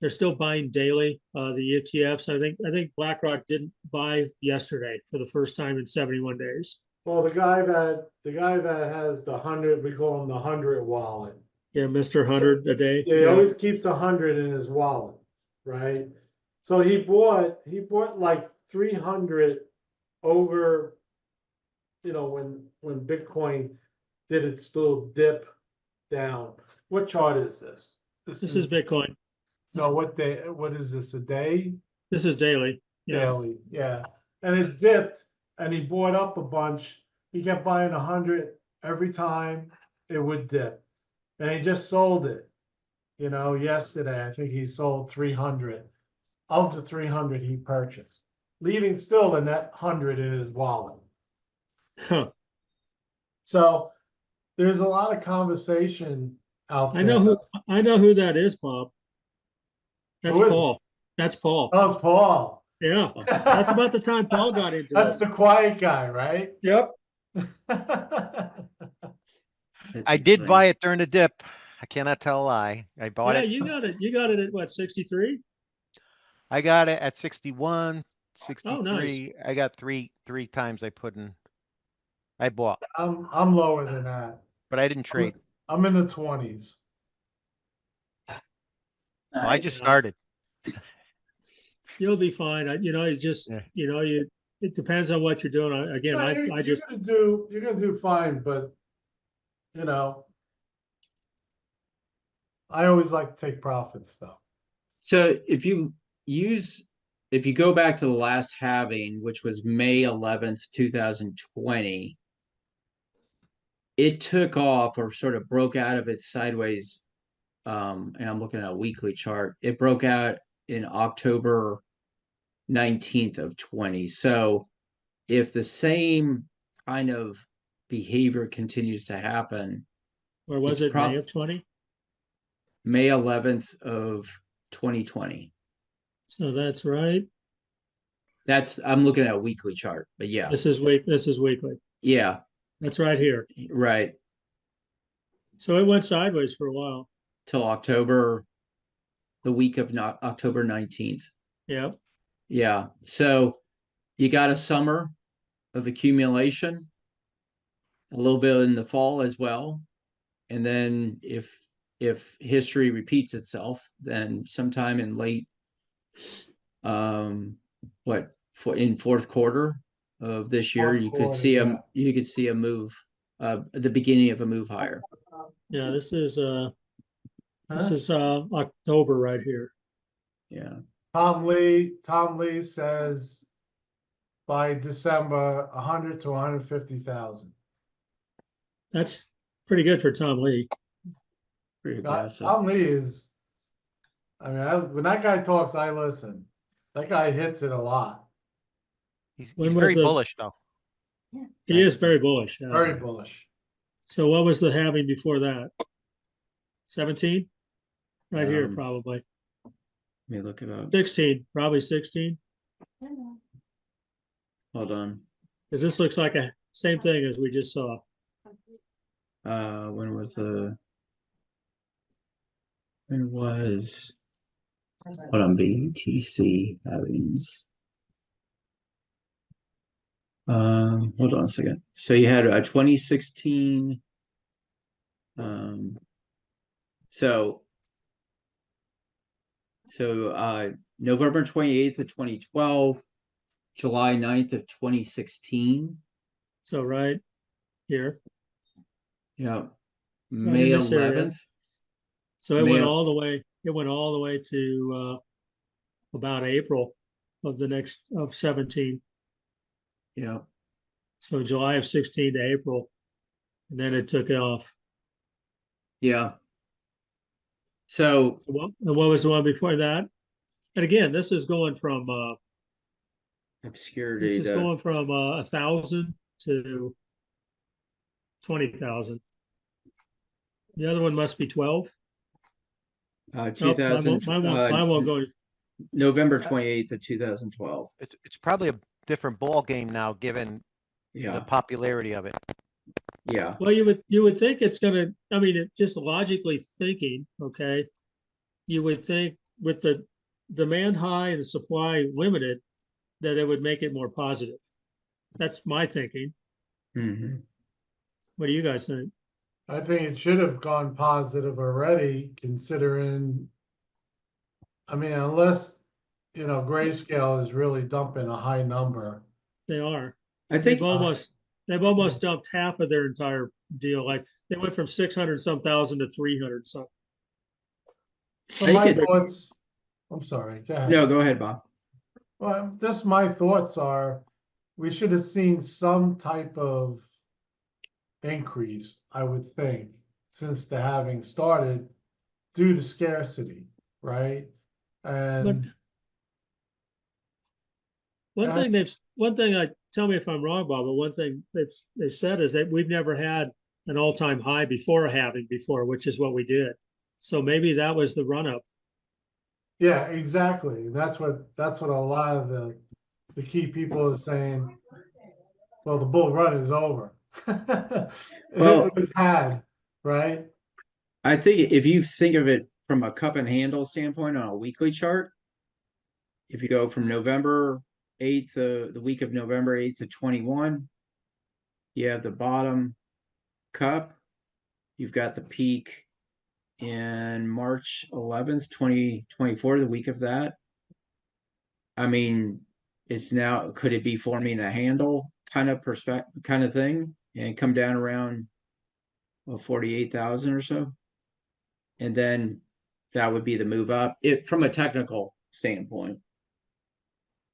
They're still buying daily, the ETFs. I think BlackRock didn't buy yesterday for the first time in 71 days. Well, the guy that has the 100, we call him the 100 wallet. Yeah, Mr. 100 a day. Yeah, he always keeps 100 in his wallet, right? So he bought like 300 over, when Bitcoin did its little dip down. What chart is this? This is Bitcoin. No, what is this, a day? This is daily. Yeah. Daily, yeah. And it dipped and he bought up a bunch. He kept buying 100 every time it would dip. And he just sold it. Yesterday, I think he sold 300 of the 300 he purchased, leaving still a net 100 in his wallet. Huh. So there's a lot of conversation out there. I know who that is, Bob. That's Who is it? Paul. That's Paul. Oh, it's Paul. Yeah. That's about the time Paul got into That's it. the quiet guy, right? Yep. I did buy it during the dip. I cannot tell a lie. I bought Yeah, it. you got it. You got it at what, 63? I got it at 61, Oh, nice. 63. I got three times I put in. I bought, I'm lower than that. but I didn't trade. I'm in the 20s. Well, I just Nice. started. You'll be fine. You know, you just, Yeah. you know, it depends on what you're doing. Again, No, I just, you're gonna do fine, but you know, I always like to take profits though. So if you go back to the last halving, which was May 11th, 2020, it took off or sort of broke out of its sideways. And I'm looking at a weekly chart. It broke out in October 19th of 20. So if the same kind of behavior continues to happen, or was it's it May of 20? May 11th of 2020. So that's right. I'm looking at a weekly chart, but yeah. This is weekly. Yeah, That's right here. right. So it went sideways for a while. Till October, the week of not October 19th. Yeah. Yeah. So you got a summer of accumulation, a little bit in the fall as well. And then if history repeats itself, then sometime in late in fourth quarter of this year, Fourth you could quarter, see yeah. a move, the beginning of a move higher. Yeah. This is Huh? October right here. Yeah. Tom Lee says by December, 100 to 150,000. That's pretty good for Tom Lee. Pretty aggressive. Tom Lee is, I mean, when that guy talks, I listen. That guy hits it a lot. He's When was very the- bullish though. He is very bullish. Very bullish. So what was the halving before that? 17? Right here, Um, probably. Let me look it up. 16, probably 16. Hold on. Because this looks like a same thing as we just saw. When was hold on, BTC havings? Hold on a second. So you had a 2016. So November 28th of 2012, July 9th of 2016. So right here. Yeah. in May this area. 11th. So it May went of- all the way. It went all the way to about April of 17. Yeah. So July of 16 to April, and then it took off. Yeah. So And what was the one before that? And again, this is going from obscurity to 1,000 to 20,000. The other one must be 12. 2000 Mine won't go. November 28th of 2012. It's probably a different ball game now, given the Yeah. popularity of it. Yeah. Well, you would think it's gonna. I mean, just logically thinking, okay, you would think with the demand high and the supply limited, that it would make it more positive. That's my thinking. Mhm. What do you guys think? I think it should have gone positive already, considering, I mean, unless, Grayscale is really dumping a high number. They are. I think They've almost dumped half of their entire deal. Like they went from 600 some thousand to 300 some. But I my think thoughts, I'm sorry, go ahead. no, go ahead, Bob. Well, just my thoughts are, we should have seen some type of increase, I would think, since the having started due to scarcity, right? And One thing I tell me if I'm wrong, Bob, but one thing they've said is that we've never had an all-time high before halving before, which is what we did. So maybe that was the run up. yeah, exactly. That's what a lot of the key people are saying. Well, the bull run is over. Well- It was had, right? I think if you think of it from a cup and handle standpoint on a weekly chart, if you go from November 8th, the week of November 8th to 21, you have the bottom cup. You've got the peak in March 11th, 2024, the week of that. I mean, it's now, could it be forming a handle kind of perspective kind of thing and come down around 48,000 or so? And then that would be the move up it from a technical standpoint.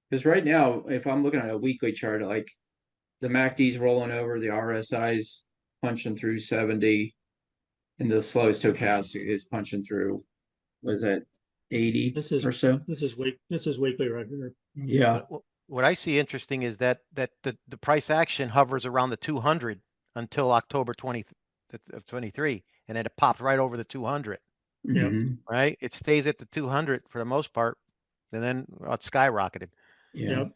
Because right now, if I'm looking at a weekly chart, like the MACD's rolling over, the RSI's punching through 70, and the slow stochastic is punching through, was that 80 This is or so? this is weekly right here. Yeah. What I see interesting is that the price action hovers around the 200 until October 20 of 23, and then it pops right over the 200, Yep. Mhm. right? It stays at the 200 for the most part, and then it skyrocketed. Yeah. Yep.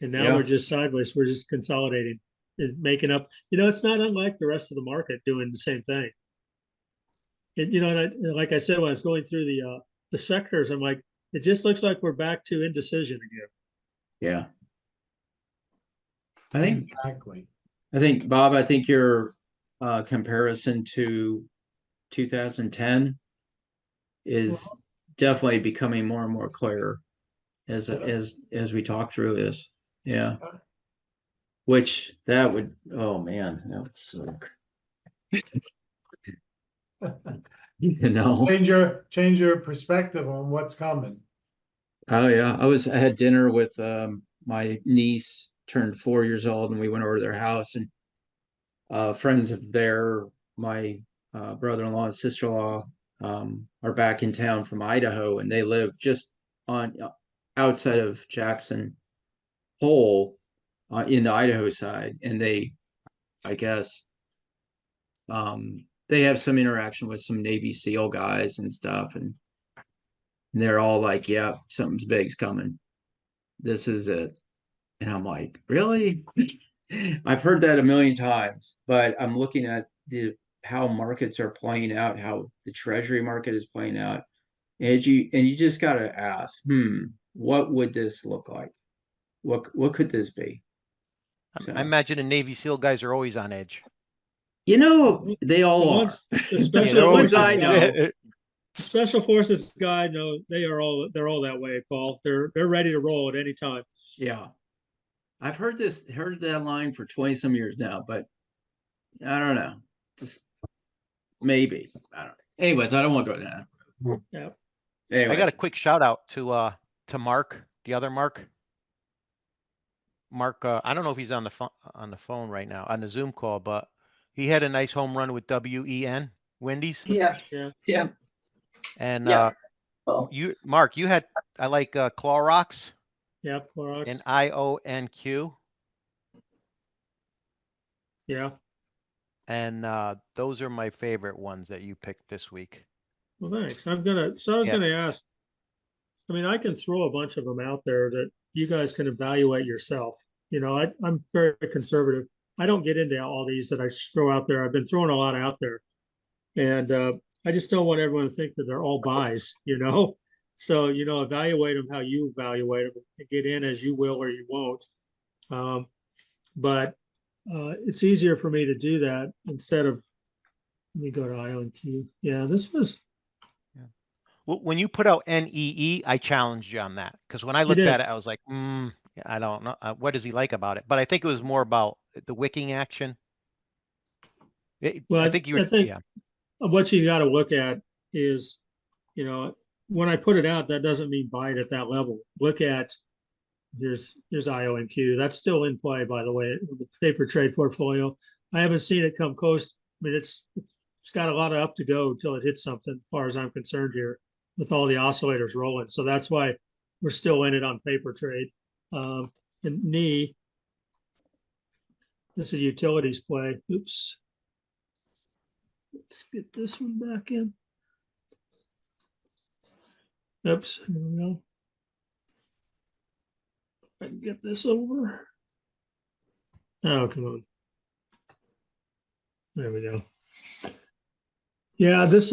And now Yeah. we're just sideways. We're just consolidating and making up. It's not unlike the rest of the market doing the same thing. And like I said, when I was going through the sectors, I'm like, it just looks like we're back to indecision again. Yeah. I Exactly. think Bob, I think your comparison to 2010 is definitely becoming more and more clear as we talk through this. Yeah. Which that would, oh man, that would suck. You know. Change your perspective on what's coming. Oh yeah. I had dinner with my niece turned 4 years old, and we went over to their house, and friends of my brother-in-law and sister-in-law are back in town from Idaho, and they live just on outside of Jackson Hole in the Idaho side, and I guess they have some interaction with some Navy SEAL guys and stuff, and they're all like, yeah, something's big's coming, this is it. And I'm like, really? I've heard that a million times, but I'm looking at how markets are playing out, how the treasury market is playing out. And you just gotta ask, what would this look like? What could this be? So, I imagine the Navy SEAL guys are always on edge. they all The are. ones, the Yeah, special they're always forces I know. guys, the special forces guy, no, they're all that way, Paul. They're ready to roll at any time. Yeah. I've heard that line for 20 some years now, but I don't know. Just maybe. I don't know. Anyways, I don't want to go there. Yeah. Anyways. I got a quick shout out to Mark, the other Mark. Mark, I don't know if he's on the phone right now on the Zoom call, but he had a nice home run with WEN Wendy's. Yeah, Yeah. yeah. And Yeah. Well, Mark, I like Clorox Yeah. Clorox. and IONQ. Yeah. And those are my favorite ones that you picked this week. Well, thanks. I was gonna ask. I mean, I can throw a bunch of them out there that you guys can evaluate yourself. I'm very conservative. I don't get into all these that I throw out there. I've been throwing a lot out there, and I just don't want everyone to think that they're all buys. So evaluate them how you evaluate them. Get in as you will or you won't. But it's easier for me to do that instead of, let me go to IONQ. Yeah, this was. When you put out NEE, I challenged you on that because when I looked at it, I was like, I don't know. What does he like about it? But I think it was more about the wicking action. Well, I think yeah. What you got to look at is, when I put it out, that doesn't mean buy it at that level. Look at, here's IONQ. That's still in play, by the way, the paper trade portfolio. I haven't seen it come close. I mean, it's got a lot of up to go until it hits something, as far as I'm concerned here, with all the oscillators rolling. So that's why we're still in it on paper trade. And knee, this is utilities play. Oops. Let's get this one back in. Oops, here we go. I can get this over. Oh, come on. There we go. Yeah, this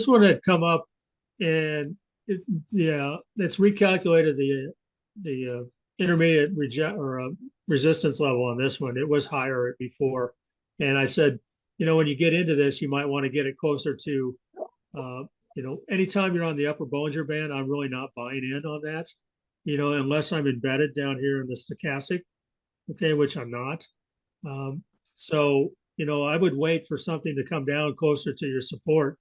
one had come up, and yeah, it's recalculated the intermediate resistance level on this one. It was higher before. And I said, when you get into this, you might want to get it closer to, anytime you're on the upper Bollinger Band, I'm really not buying in on that, unless I'm embedded down here in the stochastic, okay, which I'm not. So, I would wait for something to come down closer to your support.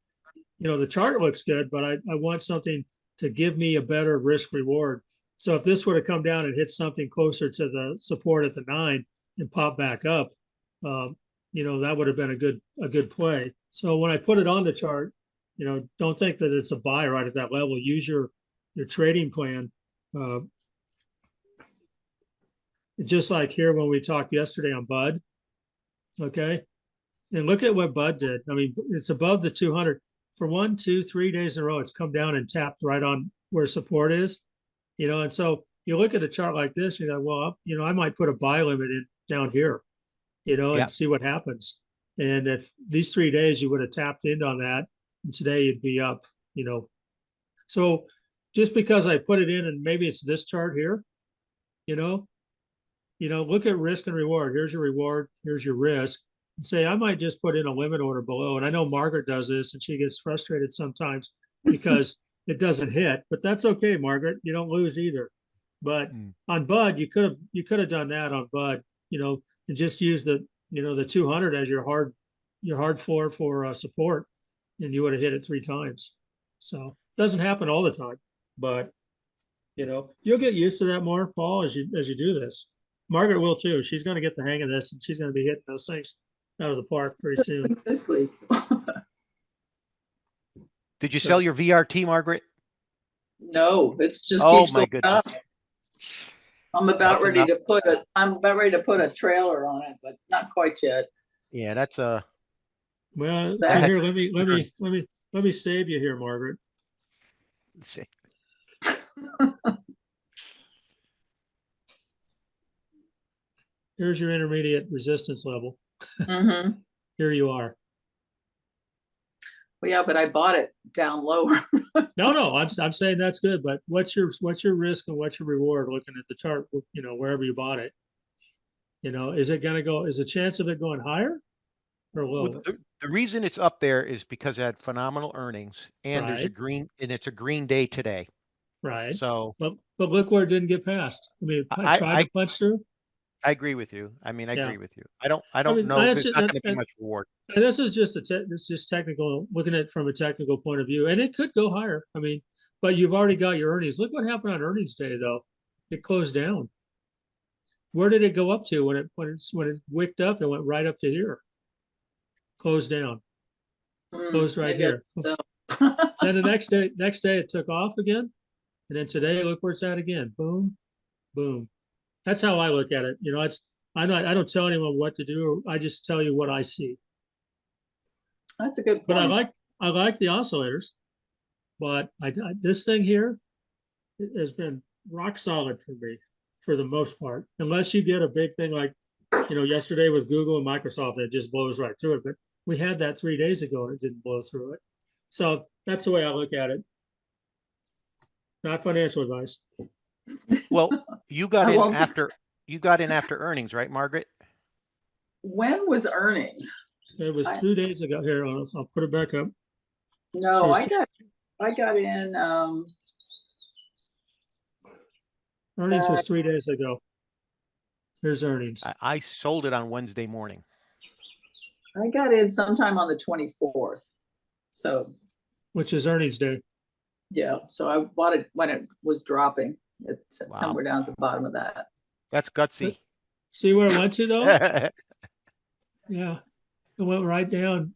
The chart looks good, but I want something to give me a better risk reward. So if this would have come down and hit something closer to the support at the 9 and pop back up, that would have been a good play. So when I put it on the chart, don't think that it's a buy right at that level. Use your trading plan. Just like here when we talked yesterday on Bud, okay? And look at what Bud did. I mean, it's above the 200 for 1, 2, 3 days in a row. It's come down and tapped right on where support is, and so you look at a chart like this, you go, well, I might put a buy limit in down here, and see what happens. And if these 3 days you would have tapped in on that, and today you'd be up, So just because I put it in and maybe it's this chart here, look at risk and reward. Here's your reward, here's your risk. And say, I might just put in a limit order below. And I know Margaret does this and she gets frustrated sometimes because it doesn't hit, but that's okay, Margaret. You don't lose either. But on Bud, you could have done that on Bud, and just use the 200 as your hard floor for support, and you would have hit it 3 times. So it doesn't happen all the time, but you'll get used to that more, Paul, as you do this. Margaret will too. She's going to get the hang of this, and she's going to be hitting those things out of the park pretty soon. This week. Did you sell your VRT, Margaret? No, it's just Oh keeps my going goodness. up. I'm about ready to put a trailer on it, but not quite yet. Yeah, that's a. Well, so here, let me save you here, Margaret. Let's see. Here's your intermediate resistance level. Mm-hmm. Here you are. Well, yeah, but I bought it down lower. No, I'm saying that's good, but what's your risk and what's your reward looking at the chart, wherever you bought it? Is it going to go, is the chance of it going higher or lower? Well, the reason it's up there is because it had phenomenal earnings and there's it's a green day today. Right. So, but look where it didn't get past. I mean, it tried to punch through. I agree with you. I mean, I agree with you. I don't mean, know. There's not going to be much reward. And this is just technical, looking at it from a technical point of view, and it could go higher. I mean, but you've already got your earnings. Look what happened on earnings day, though. It closed down. Where did it go up to when it wicked up? It went right up to here. Closed down. Closed right here. So. Then the next day it took off again, and then today look where it's at again. Boom, boom. That's how I look at it. I don't tell anyone what to do. I just tell you what I see. That's a good point. But I like the oscillators, but this thing here has been rock solid for me for the most part, unless you get a big thing like, yesterday was Google and Microsoft, and it just blows right through it. But we had that 3 days ago and it didn't blow through it. So that's the way I look at it. Not financial advice. Well, you got in after earnings, right, Margaret? When was earnings? It was 2 days ago. Here, I'll put it back up. No, I got in. Earnings was 3 days ago. Here's earnings. I sold it on Wednesday morning. I got in sometime on the 24th. So. Which is earnings day. Yeah, so I bought it when it was dropping. It's somewhere down at the bottom of that. That's gutsy. See where it went to though? Yeah, it went right down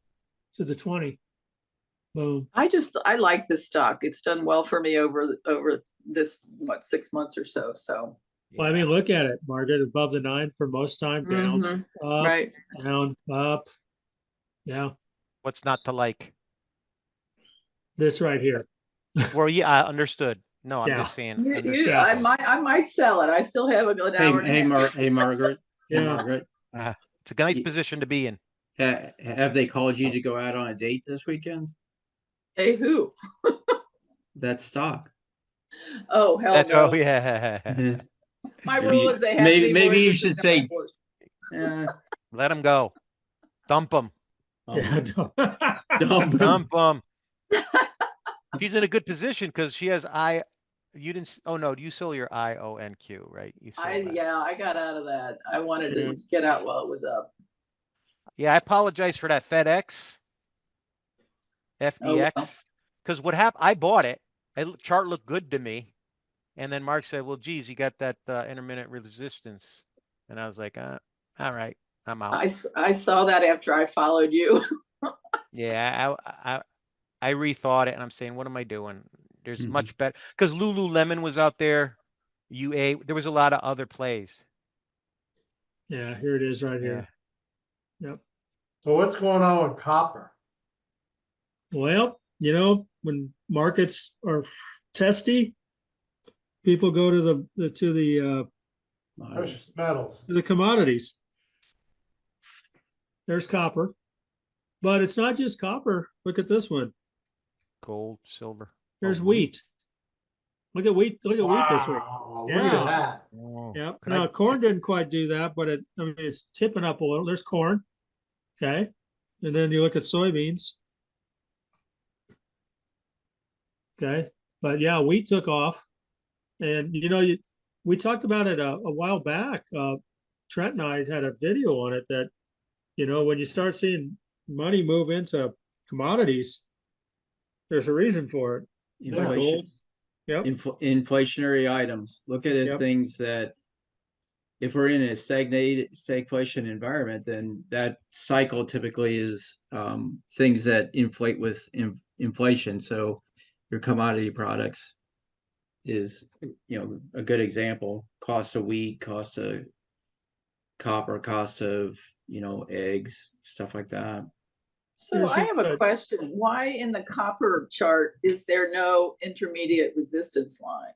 to the 20. Boom. I like this stock. It's done well for me over this 6 months or so. So. Well, I mean, look at it, Margaret, above the 9 for most time, down, up, right, down, up. Yeah. What's not to like? This right here. Well, yeah, I understood. No, I'm just saying. I might sell it. I still have a good hour. Hey, Margaret. Yeah. Hey, Margaret. It's a nice position to be in. Have they called you to go out on a date this weekend? Hey, who? That's stock. Oh, hell That's, oh, no. yeah. My Maybe rule you- is they have to be maybe more you interested should than my say, horse. Let him go. Dump him. Yeah. dump him. Dump him. She's in a good position because she has you didn't, oh no, you sold your IONQ, right? You sold that. Yeah, I got out of that. I wanted Yeah. to get out while it was up. Yeah, I apologize for that FedEx, Oh, FDX, well. because what happened, I bought it. Chart looked good to me. And then Mark said, well, geez, you got that intermittent resistance. And I was like, all right, I'm out. I saw that after I followed you. Yeah, I rethought it and I'm saying, what am I doing? There's Mhm. much better because Lululemon was out there. There was a lot of other plays. Yeah, here it is right Yeah. here. Yep. So what's going on with copper? Well, when markets are testy, people go to Precious metals. the commodities. There's copper, but it's not just copper. Look at this one. Gold, silver. There's Oh, wheat. Look at wheat. Look at wheat this week. Wow, look at Yeah. that. Oh, Yep. can Now I- corn didn't quite do that, but it's tipping up a little. There's corn. Okay. And then you look at soybeans. Okay. But yeah, wheat took off. And we talked about it a while back. Trent and I had a video on it that, when you start seeing money move into commodities, there's a reason for it. Like Inflation, gold. Yep. inflationary items. Look at it, Yep. things that if we're in a stagflation environment, then that cycle typically is things that inflate with inflation. So your commodity products is a good example. Cost of wheat, cost of copper, cost of eggs, stuff like that. So Here's I have a a- question. Why in the copper chart is there no intermediate resistance line?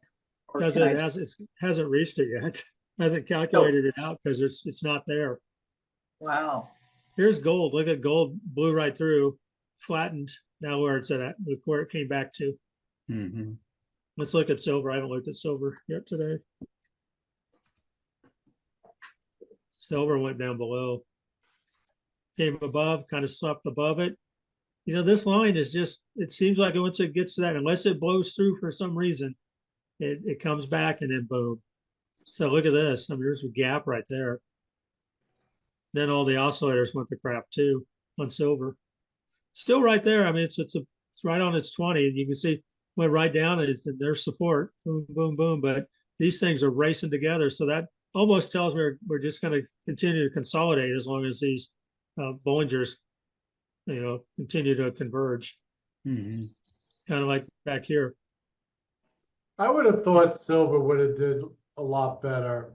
Or Because can it I- hasn't reached it yet. Hasn't calculated it out because it's not there. Wow. Here's gold. Look at gold, blew right through, flattened. Now where it's at, look where it came back to. Mm-hmm. Let's look at silver. I haven't looked at silver yet today. Silver went down below. Came above, kind of swept above it. This line is just, it seems like once it gets to that, unless it blows through for some reason, it comes back and then boom. So look at this. I mean, there's a gap right there. Then all the oscillators went to crap too on silver. Still right there. I mean, it's right on its 20. And you can see went right down and there's support. Boom, boom, boom. But these things are racing together. So that almost tells me we're just going to continue to consolidate as long as these Bollingers, continue to converge. Mm-hmm. Kind of like back here. I would have thought silver would have did a lot better,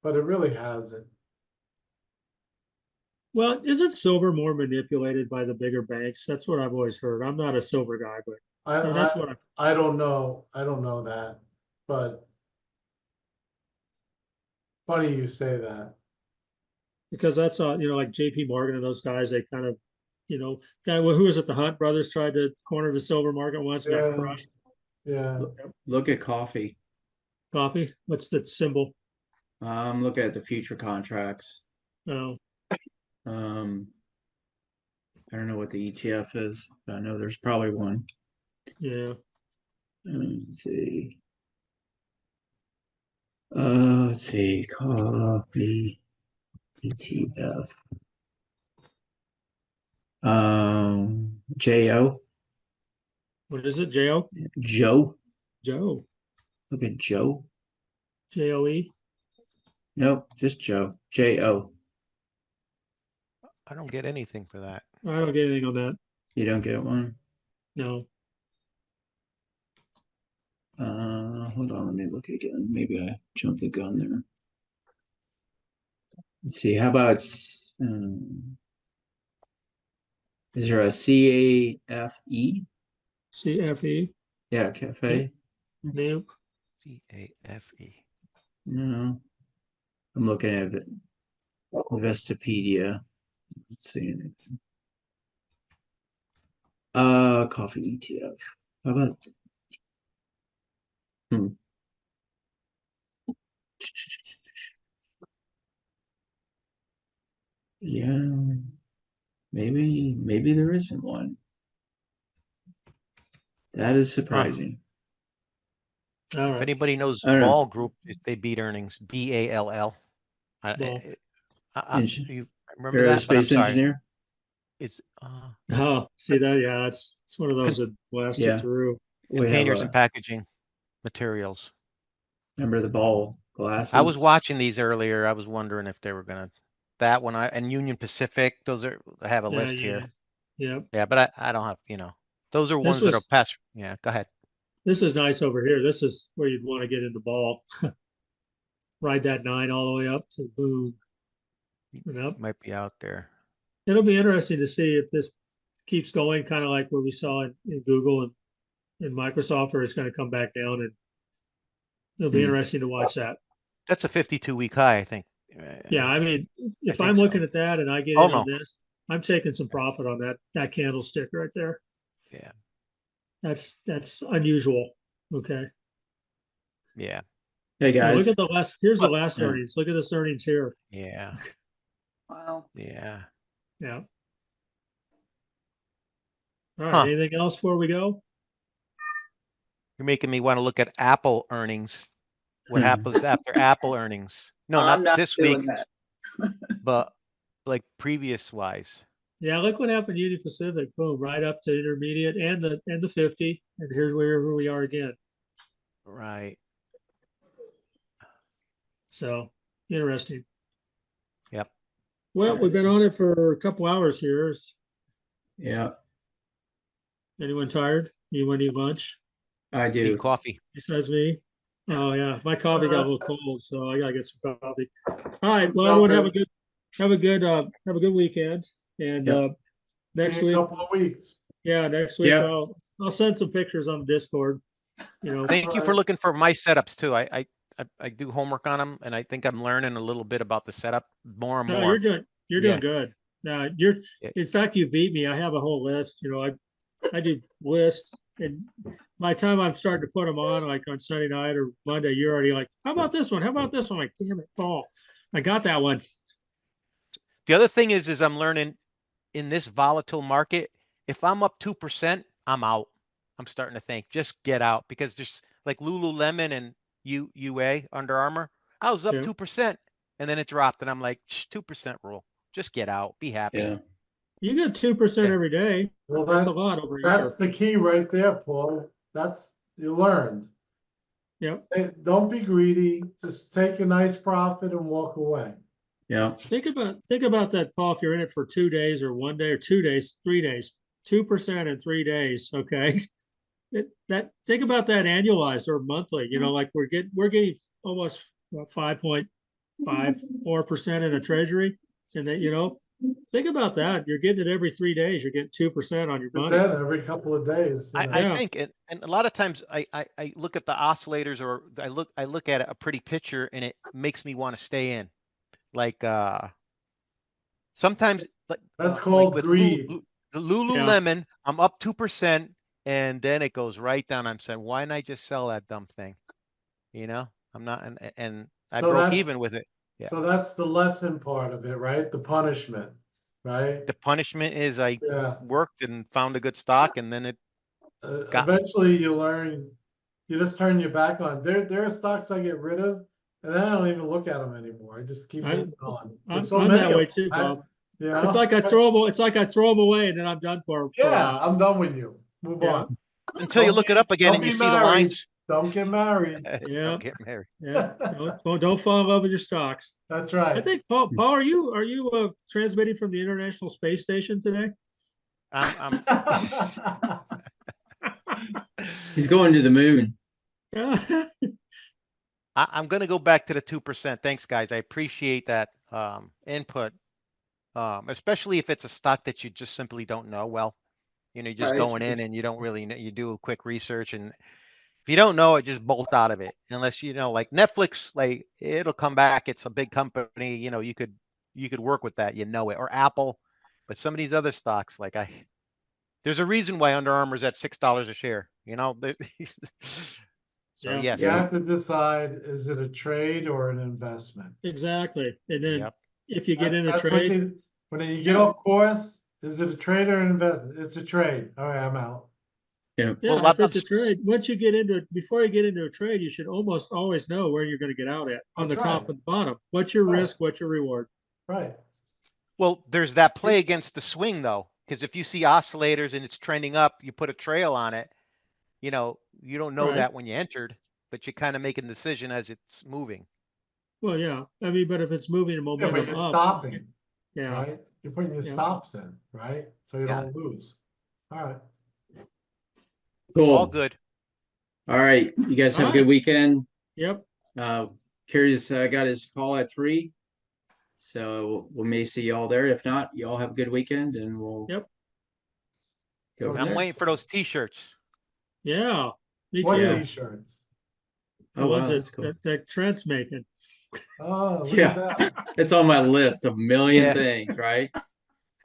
but it really hasn't. Well, isn't silver more manipulated by the bigger banks? That's what I've always heard. I'm not a silver guy, but that's what I don't know. I don't know that, but funny you say that. because that's like JP Morgan and those guys, they kind of, who was it? The Hunt brothers tried to corner the silver market once, got Yeah. crushed. Yeah. Look at coffee. Coffee. What's the symbol? I'm looking at the future contracts. Oh, I don't know what the ETF is, but I know there's probably one. yeah. Let's see. Let's see. Coffee ETF. JO. What is it? Joe? Joe. Joe. Look at Joe. JOE. Nope, just Joe. JO. I don't get anything for that. I don't get anything on that. You don't get one? No. Hold on, let me look again. Maybe I jumped the gun there. Let's see, how about is there a CAFE? CFE. Yeah, cafe. Nope. CAFE. No. I'm looking at it. Investopedia. Let's see it. Coffee ETF. How about Yeah, maybe there isn't one. That is surprising. All If right. anybody knows I don't know. Ball Group, they beat earnings, BALL. Ball. You remember that, but I'm Aerospace sorry. engineer. It's Oh, see that? Yeah, it's one of those that blasted Yeah. through. We have containers and packaging materials. remember the ball I was glasses. watching these earlier. I was wondering if they were gonna, that one, and Union Pacific, those are, I have a Yeah, list here. yeah. Yeah, but I don't have, those are This ones that are was past. Yeah, go ahead. this is nice over here. This is where you'd want to get into ball. Ride that 9 all the way up to boom and up. Might be out there. It'll be interesting to see if this keeps going, kind of like what we saw in Google and Microsoft, or it's going to come back down, and it'll be Hmm. interesting to watch that. That's a 52-week high, I think. Yeah, I mean, if think I'm looking so. at that and I get Oh, in on no. this, I'm taking some profit on that candlestick right there. Yeah, That's unusual. Okay. yeah, Hey Yeah, look guys. at the last. Here's the But- last Yeah. earnings. Look at this earnings here. yeah, Wow. yeah. Yeah. All right. Huh. Anything else before we go? You're making me want to look at Apple earnings. What happens after Apple earnings? No, I'm not not this doing week, that. but like previous wise. Yeah, look what happened to Union Pacific. Boom, right up to intermediate and the 50. And here's where we are again. Right. So interesting. Yep. Well, we've been on it for a couple hours here. Is Yeah, anyone tired? Anyone need lunch I Need do. coffee. besides me? Oh yeah, my coffee got a little cold, so I gotta get some coffee. All right. Well, everyone have a good weekend. And Yep. next See you in week, a couple of weeks. yeah, next week Yep. I'll send some pictures on Discord. You know, Thank you for Alright. looking for my setups too. I do homework on them, and I think I'm learning a little bit about the setup more and no, more. you're Yeah. doing good. Now Yeah. in fact, you beat me. I have a whole list. You know, I do lists, and by the time I'm starting to put them on, like on Sunday night or Monday, you're already like, how about this one? How about this one? I'm like, damn it, Paul, I got that one. The other thing is I'm learning in this volatile market, if I'm up 2%, I'm out. I'm starting to think just get out, because there's like Lululemon and UA Under Armour. I was up Yeah. 2% and then it dropped, and I'm like, 2% rule. Just get out. Be happy. Yeah. You get 2% Yeah. every day. Well, That's a lot over a that's year. the key right there, Paul. That's, you learned. Yep. Hey, don't be greedy. Just take a nice profit and walk away. Yeah. Think about that, Paul. If you're in it for 2 days or 1 day or 2 days, 3 days, 2% in 3 days. Okay. That think about that annualized or monthly. You know, like we're getting almost 5.54% in a treasury. And that, you know, think about that. You're getting it every 3 days. You're getting 2% on your money. Percent every couple of days. you know. I Yeah. think, and a lot of times I look at the oscillators, or I look at a pretty picture, and it makes me want to stay in. Like sometimes like That's called with greed. Lululemon, I'm up 2%, and then it goes right down. I'm saying, why didn't I just sell that dumb thing? You know, I'm not, and I So broke that's- even with it. Yeah. So that's the lesson part of it, right? The punishment, right? The punishment is I Yeah. worked and found a good stock, and then it got me. Eventually you learn, you just turn your back on. There are stocks I get rid of, and then I don't even look at them anymore. I just keep moving on. I'm There's so that many way of too, them, Bob. you know? It's like I throw them away and then I'm done for a Yeah, while. I'm done with you. Move Yeah. on. Until you Don't look it be- up again don't and you be see the married. lines. Don't get married. Yeah. Don't get married. Yeah. Don't fall in love with your stocks. That's I right. think Paul, are you transmitting from the International Space Station today? I'm He's going to the moon. Yeah. I'm gonna go back to the 2%. Thanks, guys. I appreciate that input. Especially if it's a stock that you just simply don't know well. You're just Right. going in and you don't really know, you do a quick research, and if you don't know it, just bolt out of it. Unless you know, like Netflix, like it'll come back. It's a big company, you could work with that, it, or Apple. But some of these other stocks, like there's a reason why Under Armour's at $6 a share. So Yeah. yes, You have to decide, is it a trade or an investment? Exactly. And then Yep. if you get in a That's what trade, when you get Yeah. off course, is it a trade or an investment? It's a trade. All right, I'm out. yeah, Well, if it's a that's- trade, once you get into it, before you get into a trade, you should almost always know where you're going to get out at on the That's top right. and the bottom. What's your Right. risk? What's your reward? Right. well, there's that play against the swing though, because if you see oscillators and it's trending up, you put a trail on it. You know, you don't know Right. that when you entered, but you're kind of making the decision as it's moving. Well, yeah. I mean, but if it's moving a Yeah, but momentum you're up, stopping, yeah. right? You're putting your Yeah. stops in, right? So you Yeah. don't lose. All right. All Cool. good. All right. You guys have a All good right. weekend. Yep. Kerry's got his call at 3. So we may see y'all there. If not, y'all have a good weekend and we'll Yep. go Okay. from I'm there. waiting for those t-shirts. Yeah. Me What too. t-shirts? The Oh, wow, ones that's cool. that Trent's making. Oh, look Yeah. at that. It's on my list of million Yeah. things, right?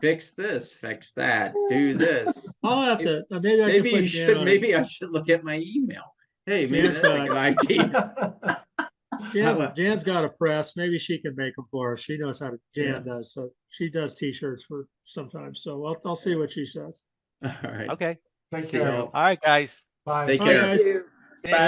Fix this, fix that, do this. I'll have to, maybe I can Maybe put you Jan should, on it. maybe I should look at my email. Hey, maybe Jan's that's a got- good idea. Jan's got a press. Maybe she can make them for us. She knows how to, Jan Yeah. does. So she does t-shirts for sometimes. So I'll see what she says. All right. Okay. Take See care. y'all. All right, guys. Bye. Take Bye, care. guys. Thank you.